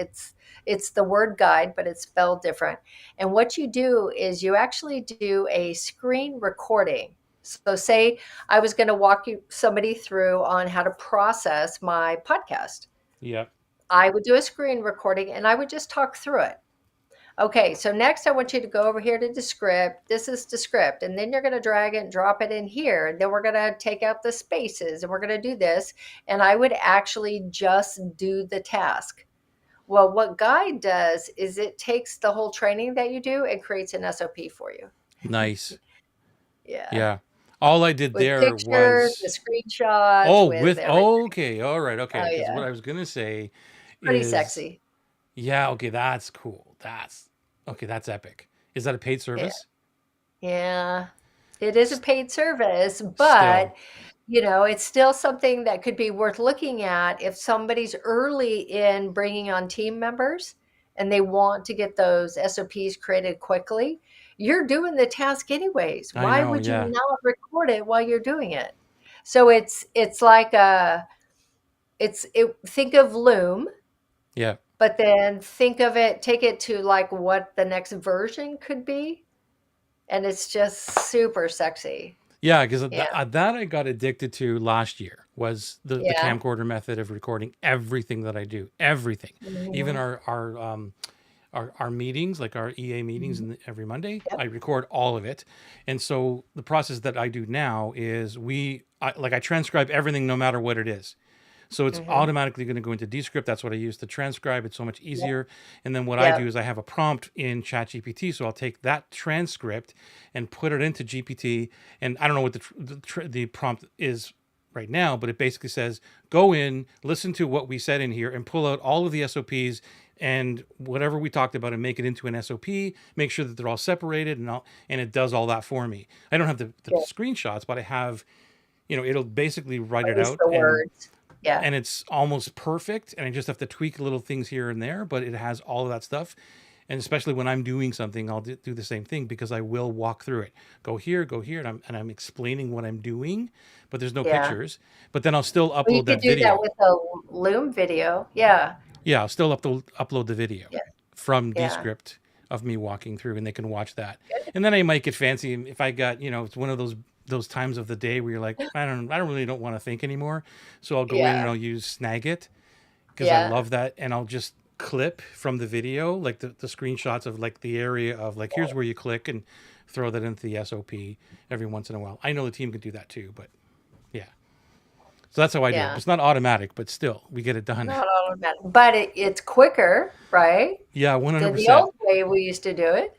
It's the word guide, but it's spelled different. And what you do is you actually do a screen recording. So say I was going to walk somebody through on how to process my podcast. Yeah. I would do a screen recording and I would just talk through it. Okay, so next I want you to go over here to Descript. This is Descript, and then you're going to drag it and drop it in here. And then we're going to take out the spaces and we're going to do this. And I would actually just do the task. Well, what Guide does is it takes the whole training that you do and creates an SOP for you. Nice. Yeah. Yeah. All I did With there pictures, was, with screenshots, oh, with with, everything. oh, okay. All right. Okay. Oh, Because yeah. what I was going to say Pretty is, sexy. yeah, okay, that's cool. Okay. That's epic. Is that a paid Yeah. service? Yeah. It is a S- paid service, Still. but it's still something that could be worth looking at if somebody's early in bringing on team members and they want to get those SOPs created quickly. You're doing the task anyways. I Why know. would you Yeah. not record it while you're doing it? So it's like a think of Loom, Yeah. but then think of it, take it to like what the next version could be, and it's just super sexy. Yeah, because Yeah. that I got addicted to last year was the Yeah. camcorder method of recording everything that I do, everything, even Mhm. our meetings, like our EA meetings, Mhm. every Monday, Yep. I record all of it. And so the process that I do now is I transcribe everything no matter what it is. So it's Mhm. automatically going to go into Descript. That's what I use to transcribe. It's so much Yep. easier. And then what I do Yep. is I have a prompt in ChatGPT. So I'll take that transcript and put it into GPT. And I don't know what the prompt is right now, but it basically says, go in, listen to what we said in here, and pull out all of the SOPs and whatever we talked about and make it into an SOP. Make sure that they're all separated and it does all that for me. I don't have the Yeah. screenshots, but I have, it'll basically write At it least out the words. Yeah. and it's almost perfect, and I just have to tweak little things here and there, but it has all of that stuff. And especially when I'm doing something, I'll do the same thing because I will walk through it, go here, and I'm explaining what I'm doing, but there's no Yeah. pictures. But then I'll still Well, you upload could that do that video. with a Loom video. Yeah. Yeah, I'll still upload the video Yeah. from Yeah. Descript of me walking through, and they can watch that. Good. And then I might get fancy if I got, it's one of those times of the day where you're like, I don't really don't want to think anymore, so I'll go in and Yeah. I'll use Snagit because I Yeah. love that. And I'll just clip from the video, like the screenshots of like the area of like, here's where you click and throw that into the SOP every once in a while. I know the team can do that too, but yeah. So that's how I do it. Yeah. It's not automatic, but still, we get it done. Not automatic, but it's quicker, right? Yeah, Than the 100%. old way we used to do it.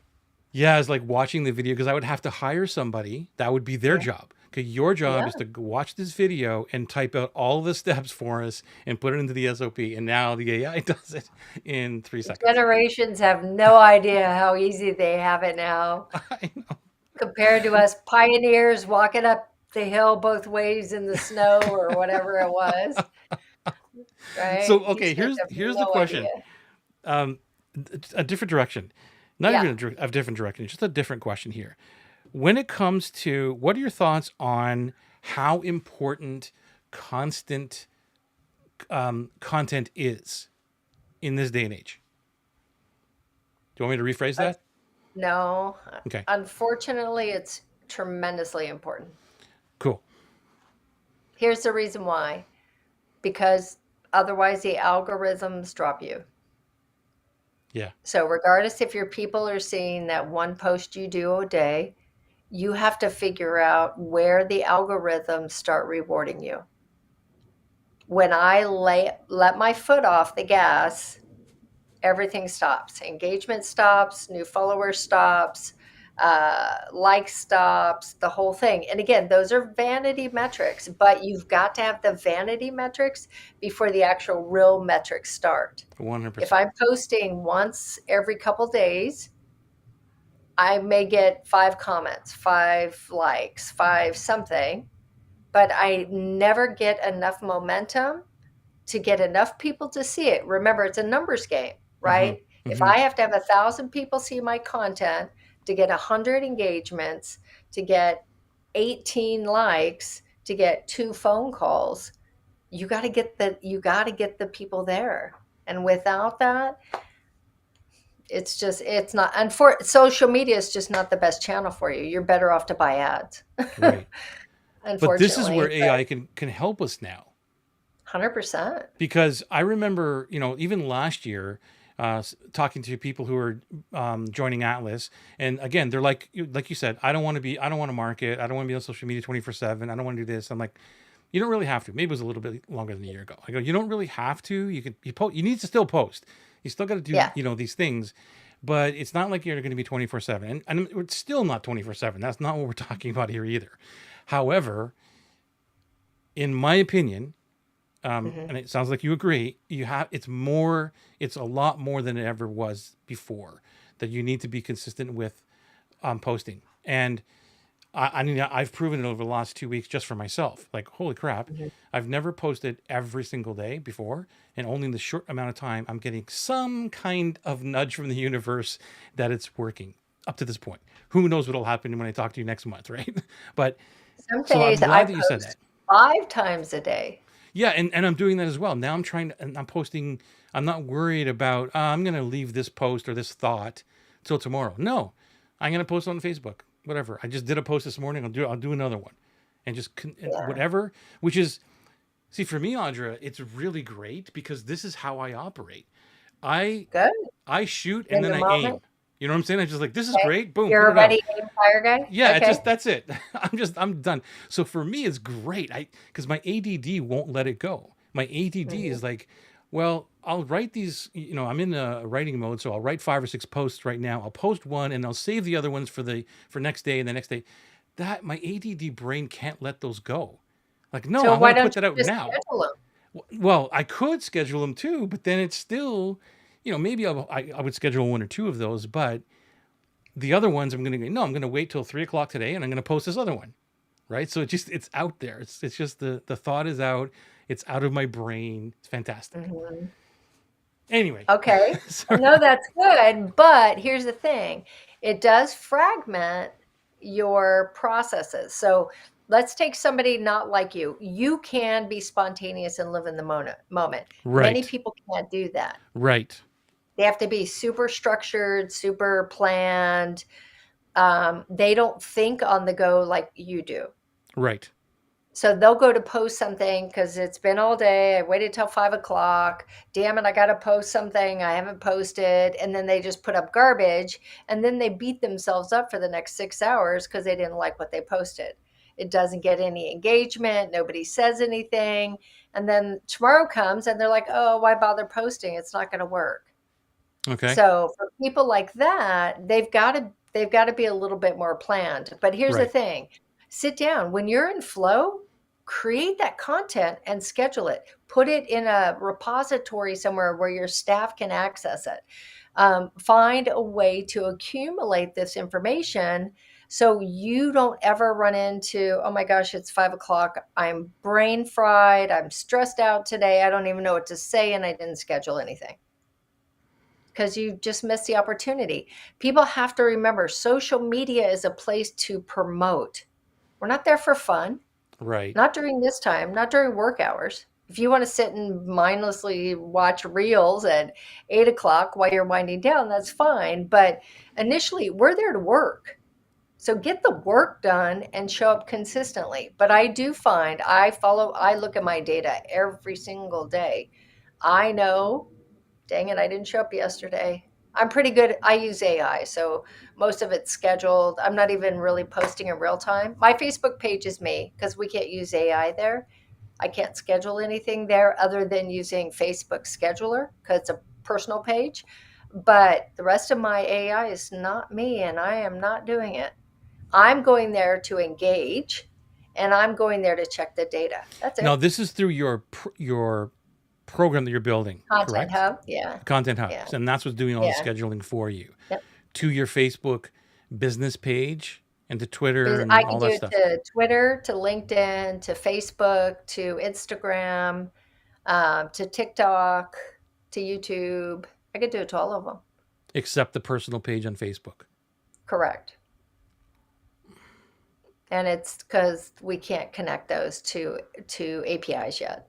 Yeah, it's like watching the video because I would have to hire somebody. That would be their Yeah. job. Okay, your job Yeah. is to watch this video and type out all the steps for us and put it into the SOP. And now the AI does it in 3 seconds. Generations have no idea how easy they have it now I know. compared to us pioneers walking up the hill both ways in the snow or whatever it was, So right? These okay, kids have here's the no idea. question. Um, a different direction, not Yeah. even a different direction, just a different question here. When it comes to what are your thoughts on how important constant content is in this day and age? Do you want me to rephrase Un- that? No, Okay, unfortunately, it's tremendously important. cool. Here's the reason why, because otherwise the algorithms drop you. Yeah, So, regardless if your people are seeing that one post you do a day, you have to figure out where the algorithms start rewarding you. When I let my foot off the gas, everything stops. Engagement stops, new follower stops, like stops, the whole thing. And again, those are vanity metrics, but you've got to have the vanity metrics before the actual real metrics start. If 100%. I'm posting once every couple days, I may get 5 comments, 5 likes, 5 something, but I never get enough momentum to get enough people to see it. Remember, it's a numbers game, Mm-hmm. right? If Mm-hmm. I have to have 1,000 people see my content to get 100 engagements, to get 18 likes, to get 2 phone calls, you got to get the people there. And without that, it's not. And for social media is just not the best channel for you. You're better off to buy ads, Right. But this is where unfortunately. But AI can help us now. 100%. Because I remember, even last year, talking to people who are joining Atlas, and again, they're like you said, I don't want to market, I don't want to be on social media 24/7, I don't want to do this. I'm like, you don't really have to. Maybe it was a little bit longer than a year ago. I go, you don't really have to. You need to still post. You still got to do, Yeah. these things, but it's not like you're going to be 24/7. And it's still not 24/7. That's not what we're talking about here either. However, in my opinion, Hmm. and it sounds like you agree, it's a lot more than it ever was before that you need to be consistent with posting. And I mean, I've proven it over the last 2 weeks just for myself. Like, holy crap, Hmm. I've never posted every single day before, and only in the short amount of time, I'm getting some kind of nudge from the universe that it's working up to this point. Who knows what'll happen when I talk to you next month, right? But Some so I'm days I glad that you said that. post 5 times a day. Yeah, and I'm doing that as well. Now I'm trying to, and I'm posting. I'm not worried about, I'm going to leave this post or this thought till tomorrow. No, I'm going to post on Facebook. Whatever. I just did a post this morning. I'll do another one, and just and Yeah. whatever. Which is, see, for me, Audra, it's really great because this is how I operate. I Good. I shoot and In then the I moment. aim. You know what I'm saying? I'm just like, this is Okay. great. Boom, put You're a it out. ready, aim, fire guy? Yeah, it just Okay. that's it. I'm done. So for me, it's great. Because my ADD won't let it go. My ADD Mhm. is like, well, I'll write these. I'm in a writing mode, so I'll write 5 or 6 posts right now. I'll post one, and I'll save the other ones for next day and the next day. That my ADD brain can't let those go. Like, no, So I want why to don't put that you out just now. schedule them? Well, I could schedule them too, but then it's still, maybe I would schedule one or two of those, but the other ones I'm gonna no, I'm gonna wait till 3 o'clock today, and I'm gonna post this other one, right? So it's out there. It's just the thought is out. It's out of my brain. It's fantastic. Mhm. Anyway, Okay. sorry. No, that's good. But here's the thing, it does fragment your processes. So let's take somebody not like you. You can be spontaneous and live in the moment. Many Right, people can't do that. right, They have to be super structured, super planned. They don't think on the go like you do. right. So they'll go to post something because it's been all day. I waited till 5 o'clock. Damn it, I got to post something I haven't posted. And then they just put up garbage. And then they beat themselves up for the next 6 hours because they didn't like what they posted. It doesn't get any engagement. Nobody says anything. And then tomorrow comes and they're like, oh, why bother posting? It's not going to work. Okay, So for people like that, they've got to be a little bit more planned. But here's the right. thing. Sit down. When you're in flow, create that content and schedule it. Put it in a repository somewhere where your staff can access it. Find a way to accumulate this information so you don't ever run into, oh my gosh, it's 5 o'clock. I'm brain fried. I'm stressed out today. I don't even know what to say, and I didn't schedule anything because you just missed the opportunity. People have to remember social media is a place to promote. We're not there for fun, Right. not during this time, not during work hours. If you want to sit and mindlessly watch reels at 8 o'clock while you're winding down, that's fine. But initially, we're there to work. So get the work done and show up consistently. But I do find I look at my data every single day. I know, dang it, I didn't show up yesterday. I'm pretty good. I use AI, so most of it's scheduled. I'm not even really posting in real time. My Facebook page is me because we can't use AI there. I can't schedule anything there other than using Facebook Scheduler because it's a personal page. But the rest of my AI is not me, and I am not doing it. I'm going there to engage, and I'm going there to check the data. That's Now it. this is through your program that you're building, Content correct? Hub. Yeah. Content Yeah. hubs, and that's what's doing all the Yeah. scheduling for you Yep. to your Facebook business page and to Twitter I and can all do that it stuff. to Twitter, to LinkedIn, to Facebook, to Instagram, to TikTok, to YouTube. I could do it to all of them. Except the personal page on Facebook. Correct. And it's because we can't connect those to APIs yet.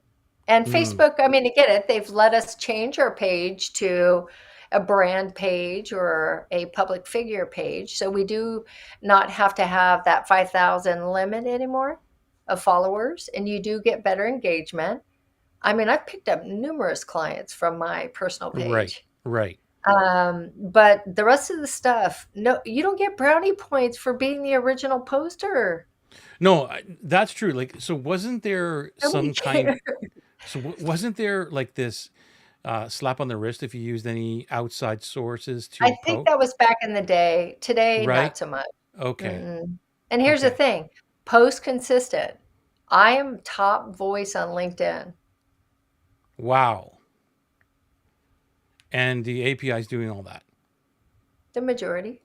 And Mm, Facebook, I mean, I get it. They've let us change our page to a brand page or a public figure page. So we do not have to have that 5,000 limit anymore of followers, and you do get better engagement. I mean, I've picked up numerous clients from my personal right, page. right. But the rest of the stuff, no, you don't get brownie points for being the original poster. No, that's true. Like, so wasn't there Nobody some kind? cares. So wasn't there like this? slap on the wrist if you used any outside sources I to think post, that was back in the day. Today, right? not so much. Okay. Mm-mm. And here's the Okay. thing, post consistent. I am top voice on LinkedIn. Wow. And the API is doing all that. The majority.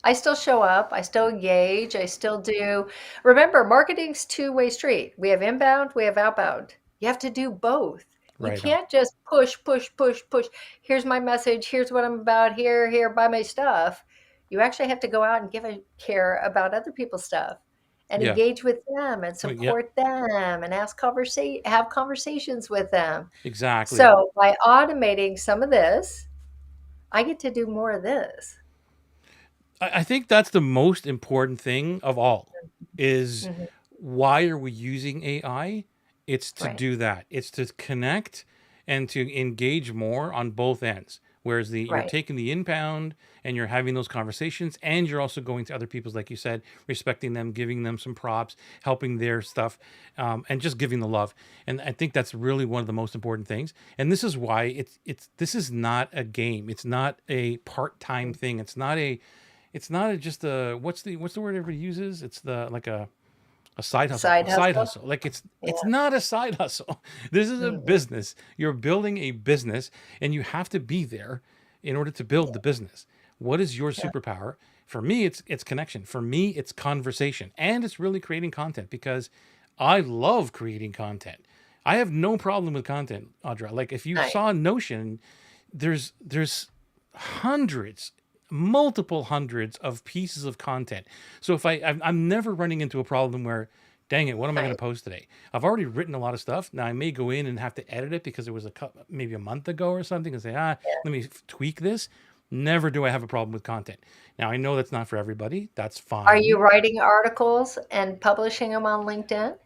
I still show up, I still engage, I still do. Remember, marketing's two-way street. We have inbound, we have outbound. You have to do both. You Right on. can't just push, push, push, push. Here's my message, here's what I'm about, here, buy my stuff. You actually have to go out and give a care about other people's stuff and Yeah. engage with them and Well, yeah. support them and have conversations with them. Exactly. So by automating some of this, I get to do more of this. I think that's the most important thing of all is Mhm. why are we using AI? It's to Right, do that. It's to connect and to engage more on both ends. Whereas you're right. taking the inbound and you're having those conversations and you're also going to other people's, like you said, respecting them, giving them some props, helping their stuff, and just giving the love. And I think that's really one of the most important things. And this is why this is not a game. It's not a part-time thing. It's not just a what's the word everybody uses? It's the like a side hustle. A Side side hustle? hustle. Like it's Yeah. not a side hustle. This is a Mm-mm. business. You're building a business and you have to be there in order to build the business. What is your Yeah. superpower? For me, it's connection. For me, it's conversation. And it's really creating content because I love creating content. I have no problem with content, Audra. Like if you Nice. saw Notion, there's hundreds, multiple hundreds of pieces of content. So if I'm never running into a problem where, dang it, what am I going to Nice. post today? I've already written a lot of stuff. Now I may go in and have to edit it because it was maybe a month ago or something, and say, let me tweak this. Never do I have a problem with content. Now I know that's not for everybody. That's Are you fine. writing articles and publishing them on LinkedIn?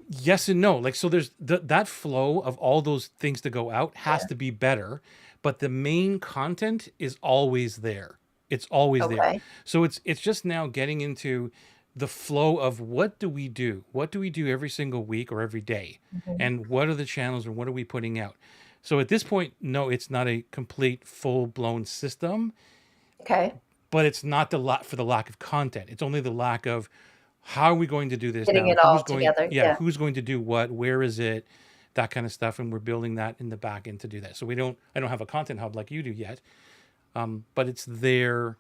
Yes and no. Like so, there's that flow of all those things to go out has Yeah. to be better, but the main content is always there. It's always there. Okay. So it's just now getting into the flow of what do we do? What do we do every single week or every day? Mhm. And what are the channels and what are we putting out? So at this point, no, it's not a complete full blown system, Okay. but it's not the lot for the lack of content. It's only the lack of how are we going to do this Getting now? it all together. Yeah. Who's going to do what? Where is it? That kind of stuff. And we're building that in the back end to do that. So I don't have a content hub like you do yet, but it's there.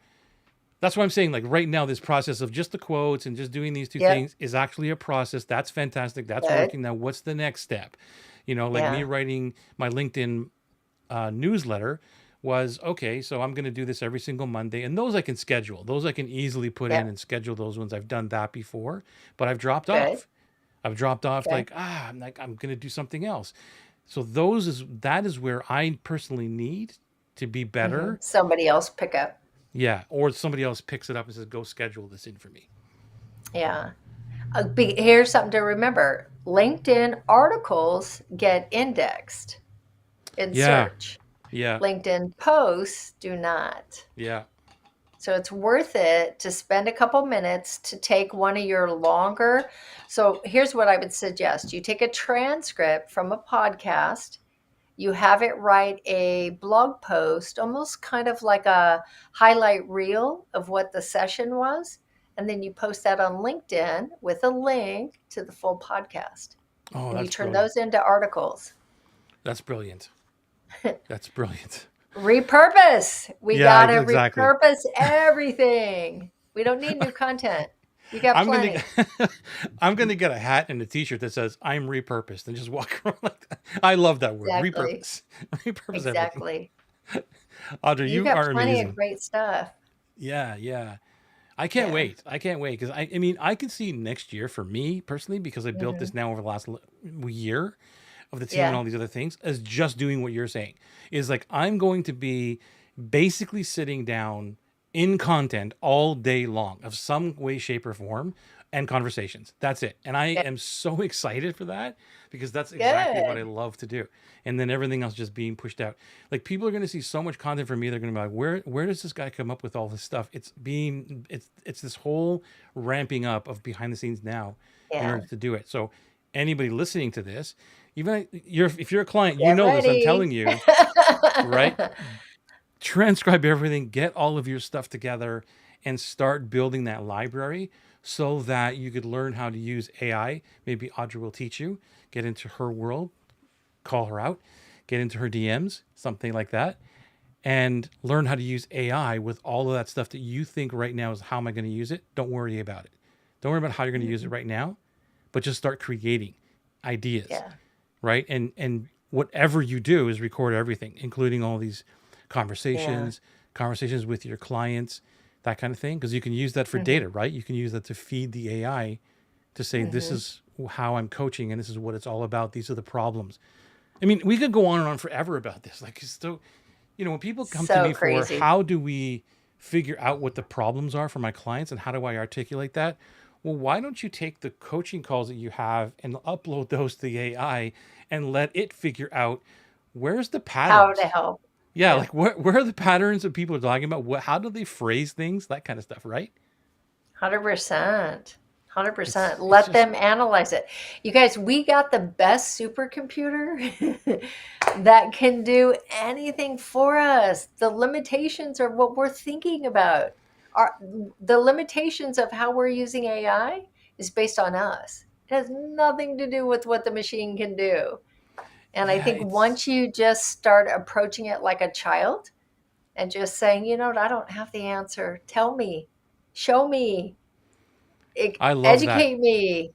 That's why I'm saying, like right now, this process of just the quotes and just doing these two Yep. things is actually a process. That's fantastic. That's Good. working. Now, what's the next step? Like me Yeah. writing my LinkedIn newsletter was okay. So I'm going to do this every single Monday, and those I can schedule. Those I can easily put in Yep. and schedule those ones. I've done that before, but I've dropped Good. off. I've dropped off Okay. like I'm going to do something else. So that is where I personally need to be better. Somebody else pick up. Yeah, or somebody else picks it up and says, "Go schedule this in for me." Yeah. Here's something to remember. LinkedIn articles get indexed in Yeah, search. yeah, LinkedIn posts do not. yeah. So it's worth it to spend a couple minutes to take one of your longer. So here's what I would suggest. You take a transcript from a podcast, you have it write a blog post, almost kind of like a highlight reel of what the session was, and then you post that on LinkedIn with a link to the full podcast. Oh, And you that's turn brilliant. those into articles. That's brilliant. That's brilliant. Repurpose. We Yeah, got to exactly. repurpose everything. We don't need new content. We got I'm gonna plenty. I'm gonna get a hat and a T-shirt that says "I'm repurposed" and just walk around like that. I love that word, Exactly. repurpose. Repurpose everything. Exactly. Audrey, You you got are plenty of amazing. great stuff. Yeah, yeah. I can't Yeah. wait. I can't wait because I mean, I can see next year for me personally because I built Hmm. this now over the last year of the team and Yeah. all these other things as just doing what you're saying is like I'm going to be basically sitting down in content all day long of some way, shape, or form and conversations. That's it. And I Yeah. am so excited for that because that's exactly what I Good. love to do. And then everything else just being pushed out. Like people are going to see so much content from me. They're going to be like, where does this guy come up with all this stuff? It's this whole ramping up of behind the scenes now in Yeah. order to do it. So anybody listening to this, even if you're a client, you Get know this. I'm ready. telling you, right? Transcribe everything, get all of your stuff together, and start building that library so that you could learn how to use AI. Maybe Audrey will teach you. Get into her world, call her out, get into her DMs, something like that, and learn how to use AI with all of that stuff that you think right now is how am I going to use it? Don't worry about it. Don't worry about how you're going to use it right now, but just start creating ideas, Yeah. right? And whatever you do is record everything, including all these Yeah. conversations, conversations with your clients, that kind of thing, because you can use that for Hmm. data, right? You can use that to feed the AI to say this Hmm. is how I'm coaching and this is what it's all about. These are the problems. I mean, we could go on and on forever about this. Like, so, when people come to So me for crazy. how do we figure out what the problems are for my clients and how do I articulate that? Well, why don't you take the coaching calls that you have and upload those to the AI and let it figure out where's the How to patterns? help. Yeah, Yeah. like where are the patterns that people are talking about? How do they phrase things? That kind of stuff, right? 100%. 100%. It's Let just them analyze it. You guys, we got the best supercomputer that can do anything for us. The limitations are what we're thinking about. Our, the limitations of how we're using AI is based on us. It has nothing to do with what the machine can do. And I yeah, think it's once you just start approaching it like a child and just saying, you know what, I don't have the answer. Tell me, show me, I love that. educate me.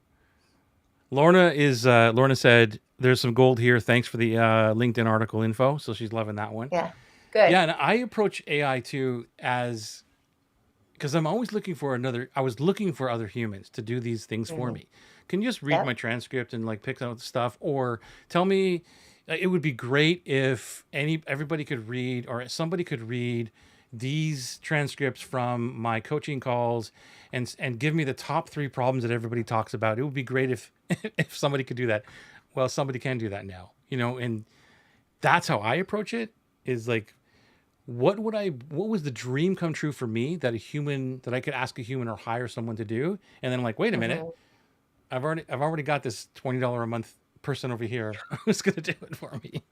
Lorna said there's some gold here. Thanks for the LinkedIn article info. So she's loving that one. Yeah, good. Yeah, and I approach AI too as because I'm always looking for another. I was looking for other humans to do these things for Hmm. me. Can you just read my Yep. transcript and like pick out stuff, or tell me? It would be great if everybody could read, or somebody could read these transcripts from my coaching calls, and give me the top three problems that everybody talks about. It would be great if if somebody could do that. Well, somebody can do that now, and that's how I approach it. Is like what was the dream come true for me that I could ask a human or hire someone to do, and then I'm like, wait a minute, Hmm. I've already got this $20 a month person over here who's gonna do it for me.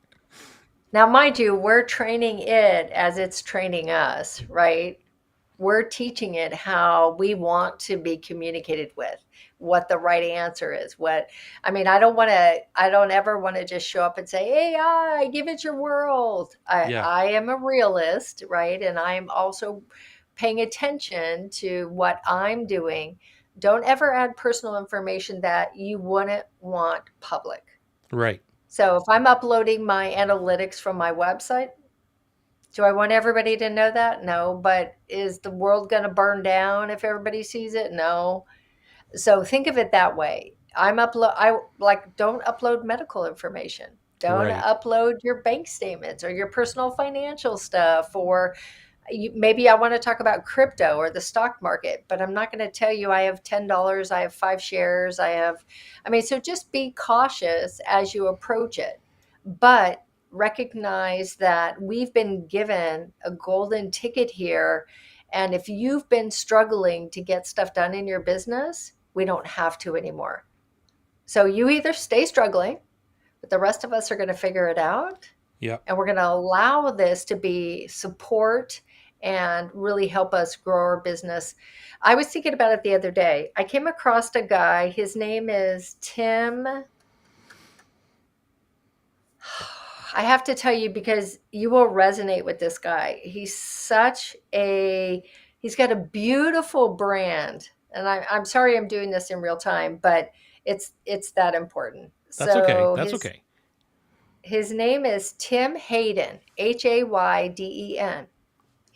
Now, mind you, we're training it as it's training us, right? We're teaching it how we want to be communicated with, what the right answer is. I mean, I don't ever want to just show up and say, AI, give it your world. Yeah, I am a realist, right? And I'm also paying attention to what I'm doing. Don't ever add personal information that you wouldn't want public. right. So if I'm uploading my analytics from my website, do I want everybody to know that? No. But is the world going to burn down if everybody sees it? No. So think of it that way. I like don't upload medical information. Don't Right. upload your bank statements or your personal financial stuff, or maybe I want to talk about crypto or the stock market, but I'm not going to tell you I have $10, I have 5 shares, I mean, so just be cautious as you approach it. But recognize that we've been given a golden ticket here. And if you've been struggling to get stuff done in your business, we don't have to anymore. So you either stay struggling, but the rest of us are going to figure it out, Yep. and we're going to allow this to be support and really help us grow our business. I was thinking about it the other day. I came across a guy. His name is Tim. I have to tell you because you will resonate with this guy. He's got a beautiful brand. And I'm sorry I'm doing this in real time, but it's that important. That's okay. So That's okay. his name is Tim Hayden, Hayden.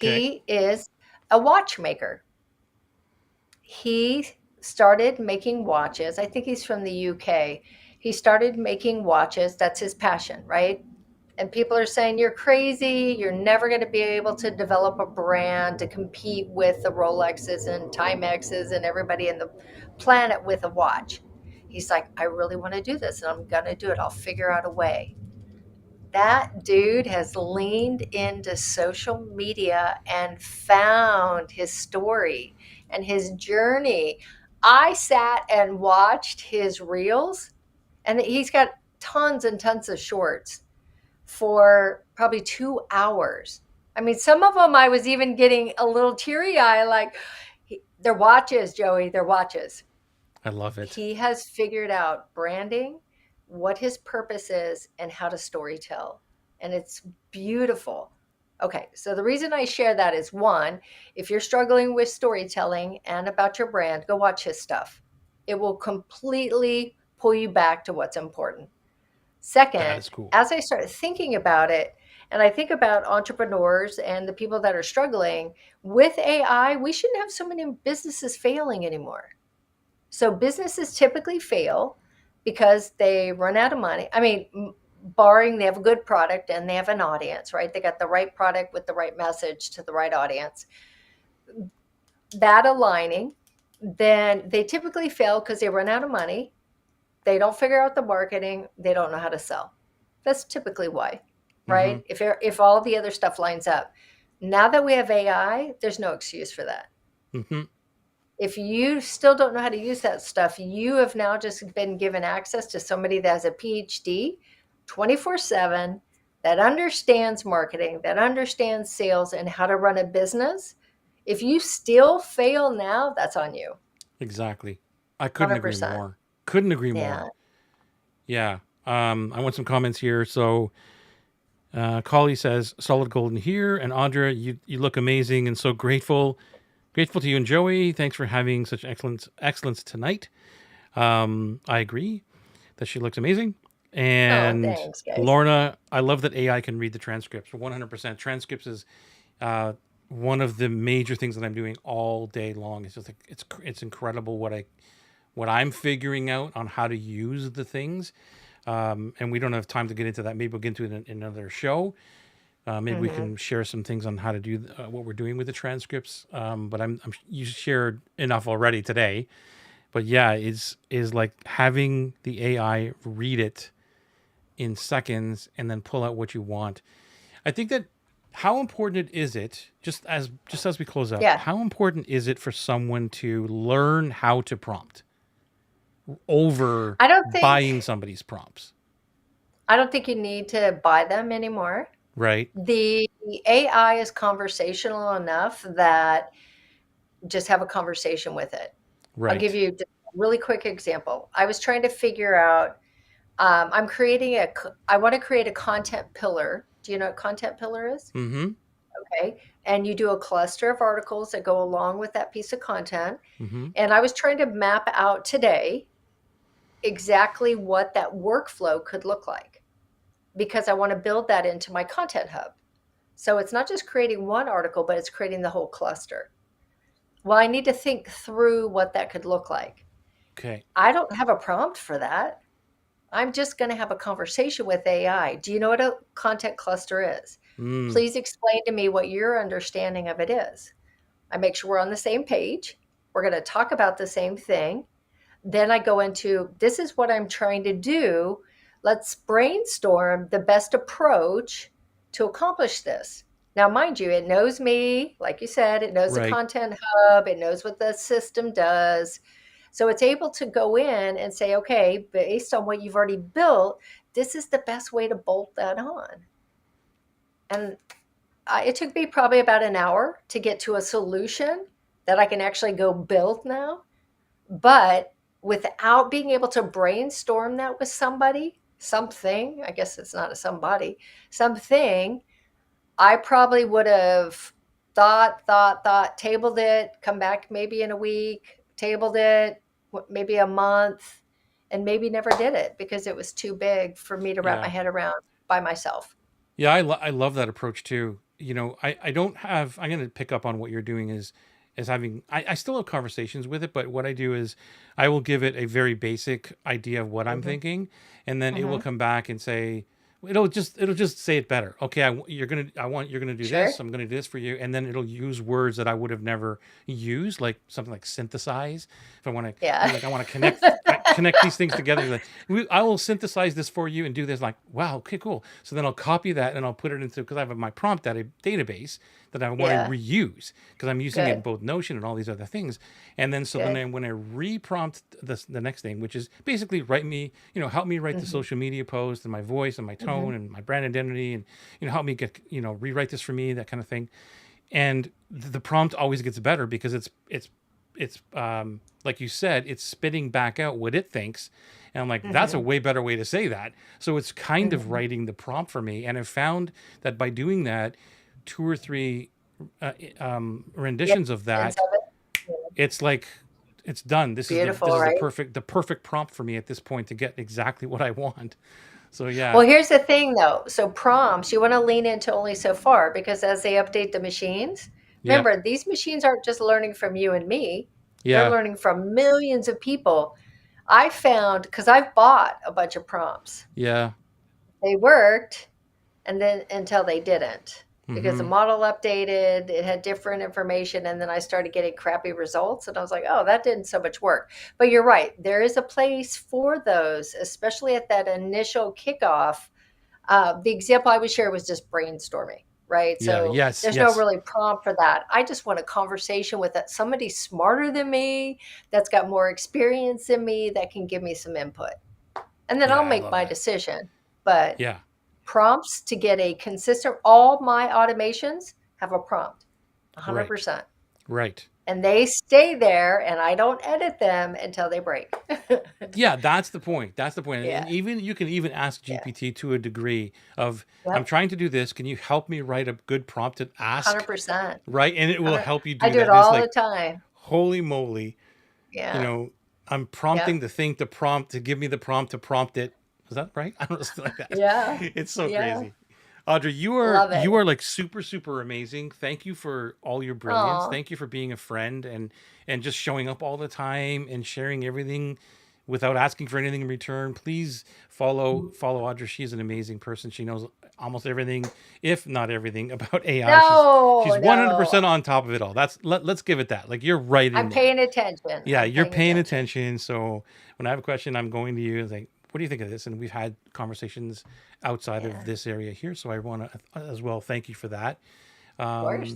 Okay. He is a watchmaker. He started making watches. I think he's from the UK. He started making watches. That's his passion, right? And people are saying, you're crazy. You're never going to be able to develop a brand to compete with the Rolexes and Timexes and everybody in the planet with a watch. He's like, I really want to do this and I'm going to do it. I'll figure out a way. That dude has leaned into social media and found his story and his journey. I sat and watched his reels. And he's got tons and tons of shorts for probably 2 hours. I mean, some of them I was even getting a little teary eye, like they're watches, Joey, they're watches. I love it. He has figured out branding, what his purpose is, and how to story tell. And it's beautiful. Okay, so the reason I share that is one, if you're struggling with storytelling and about your brand, go watch his stuff. It will completely pull you back to what's important. That Second, is cool. as I started thinking about it, and I think about entrepreneurs and the people that are struggling with AI, we shouldn't have so many businesses failing anymore. So businesses typically fail because they run out of money. I mean, barring they have a good product and they have an audience, right? They got the right product with the right message to the right audience. That aligning, then they typically fail because they run out of money. They don't figure out the marketing. They don't know how to sell. That's typically why, Mm-hmm. right? If all the other stuff lines up. Now that we have AI, there's no excuse for that. Mm-hmm. If you still don't know how to use that stuff, you have now just been given access to somebody that has a PhD 24/7 that understands marketing, that understands sales and how to run a business. If you still fail now, that's on you. Exactly. I couldn't agree 100%. more. Couldn't agree more. Yeah. Yeah. I want some comments here. So, Collie says, solid golden here. And Audra, you look amazing and so grateful. Grateful to you and Joey. Thanks for having such excellence tonight. I agree that she looks amazing. Oh, And thanks, guys. Lorna, I love that AI can read the transcripts. 100%. Transcripts is uh, one of the major things that I'm doing all day long. It's just like it's incredible what I'm figuring out on how to use the things. And we don't have time to get into that. Maybe we'll get into it in another show. Maybe we Hmm. can share some things on how to do what we're doing with the transcripts. But you shared enough already today. But yeah, is like having the AI read it in seconds and then pull out what you want. I think that how important is it just as we close up? Yeah. How important is it for someone to learn how to prompt over I don't buying think somebody's prompts, I don't think you need to buy them anymore. right? The AI is conversational enough that just have a conversation with it. I'll give Right. you just a really quick example. I was trying to figure out, I want to create a content pillar. Do you know what content pillar is? Mm-hmm. Okay. And you do a cluster of articles that go along with that piece of content. Mm-hmm. And I was trying to map out today exactly what that workflow could look like because I want to build that into my content hub. So it's not just creating one article, but it's creating the whole cluster. Well, I need to think through what that could look like. Okay. I don't have a prompt for that. I'm just going to have a conversation with AI. Do you know what a content cluster is? Mm. Please explain to me what your understanding of it is. I make sure we're on the same page. We're going to talk about the same thing. Then I go into this is what I'm trying to do. Let's brainstorm the best approach to accomplish this. Now, mind you, it knows me, like you said, it knows the Right. content hub, it knows what the system does. So it's able to go in and say, okay, based on what you've already built, this is the best way to bolt that on. And it took me probably about an hour to get to a solution that I can actually go build now. But without being able to brainstorm that with somebody, something, I guess it's not a somebody, something, I probably would have thought, tabled it, come back maybe in a week, tabled it, maybe a month, and maybe never did it because it was too big for me to wrap my Yeah. head around by myself. Yeah. I love that approach too. You know, I don't have. I'm going to pick up on what you're doing is having. I still have conversations with it, but what I do is I will give it a very basic idea of what I'm Hmm. thinking, and then it will Hmm. come back and say. It'll just say it better. Okay, you're gonna do Sure. this. I'm gonna do this for you, and then it'll use words that I would have never used, like something like synthesize. If I want to, Yeah. like I want to connect. connect these things together. Like, I will synthesize this for you and do this. Like, wow, okay, cool. So then I'll copy that and I'll put it into, because I have my prompt database that I want to Yeah. reuse because I'm using it in Good. both Notion and all these other things. And then so then Good. when I reprompt the next thing, which is basically write me, help me write the Hmm. social media post and my voice and my Hmm. tone and my brand identity, and help me get, rewrite this for me, that kind of thing. And the prompt always gets better because it's like you said, it's spitting back out what it thinks. And I'm like, that's a Hmm. way better way to say that. So it's kind of Hmm. writing the prompt for me. And I've found that by doing that, two or three Yeah. renditions of And that, so it's like it's done. This is the beautiful, right? perfect prompt for me at this point to get exactly what I want. So yeah, Well, here's the thing though. So prompts, you want to lean into only so far because as they update the machines, yeah, remember, these machines aren't just learning from you and me. They're yeah, learning from millions of people. I found because I've bought a bunch of prompts. yeah. They worked and then until they didn't because the Mm-hmm. model updated, it had different information, and then I started getting crappy results and I was like, oh, that didn't so much work. But you're right, there is a place for those, especially at that initial kickoff. The example I would share was just brainstorming, right? Yeah. So Yes. there's no Yes. really prompt for that. I just want a conversation with somebody smarter than me, that's got more experience than me, that can give me some input, and then Yeah. I'll I make love my that. decision. But Yeah. prompts to get a consistent, all my automations have a prompt, Right. 100%. Right. And they stay there and I don't edit them until they break. Yeah, that's the point. That's the point. Yeah. And even you can even ask Yeah. GPT to a degree of, I'm Yep. trying to do this. Can you help me write a good prompt to ask? 100%. Right. And it will 100. help you I do do it that. It's all the like, time. holy moly, you Yeah. know, I'm Yep. prompting the thing to prompt to give me the prompt to prompt it. Is that right? I don't know, something like that. Yeah. It's so Yeah. crazy. Audrey, you are Love it. you are like super amazing. Thank you for all your brilliance. Oh, Thank you for being a friend and just showing up all the time and sharing everything without asking for anything in return. Please follow Audrey. She's an amazing person. She knows almost everything, if not everything, about AI. She's no, no. 100% on top of it all. Let's give it that. Like you're right in I'm there. paying attention. Yeah, I'm you're paying paying attention. attention. So when I have a question, I'm going to you. Like, what do you think of this? And we've had conversations outside of Yeah. this area here. So I want to as well thank you for that. Of course.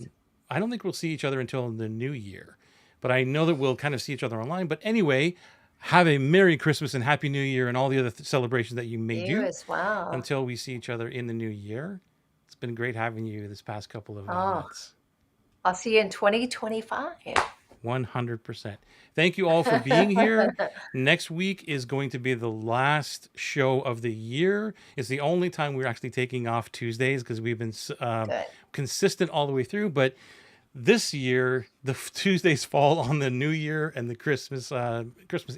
I don't think we'll see each other until the new year, but I know that we'll kind of see each other online. But anyway, have a Merry Christmas and Happy New Year and all the other celebrations that you may You do as well. until we see each other in the new year. It's been great having you this past couple of Oh, months. I'll see you in 2025. 100%. Thank you all for being here. Next week is going to be the last show of the year. It's the only time we're actually taking off Tuesdays because we've been Good. consistent all the way through. But this year, the Tuesdays fall on the New Year and the Christmas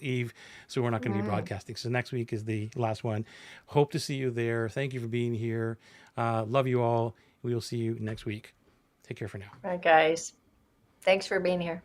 Eve, so we're not going to be Mm. broadcasting. So next week is the last one. Hope to see you there. Thank you for being here. Love you all. We will see you next week. Take care for now. All right, guys. Thanks for being here.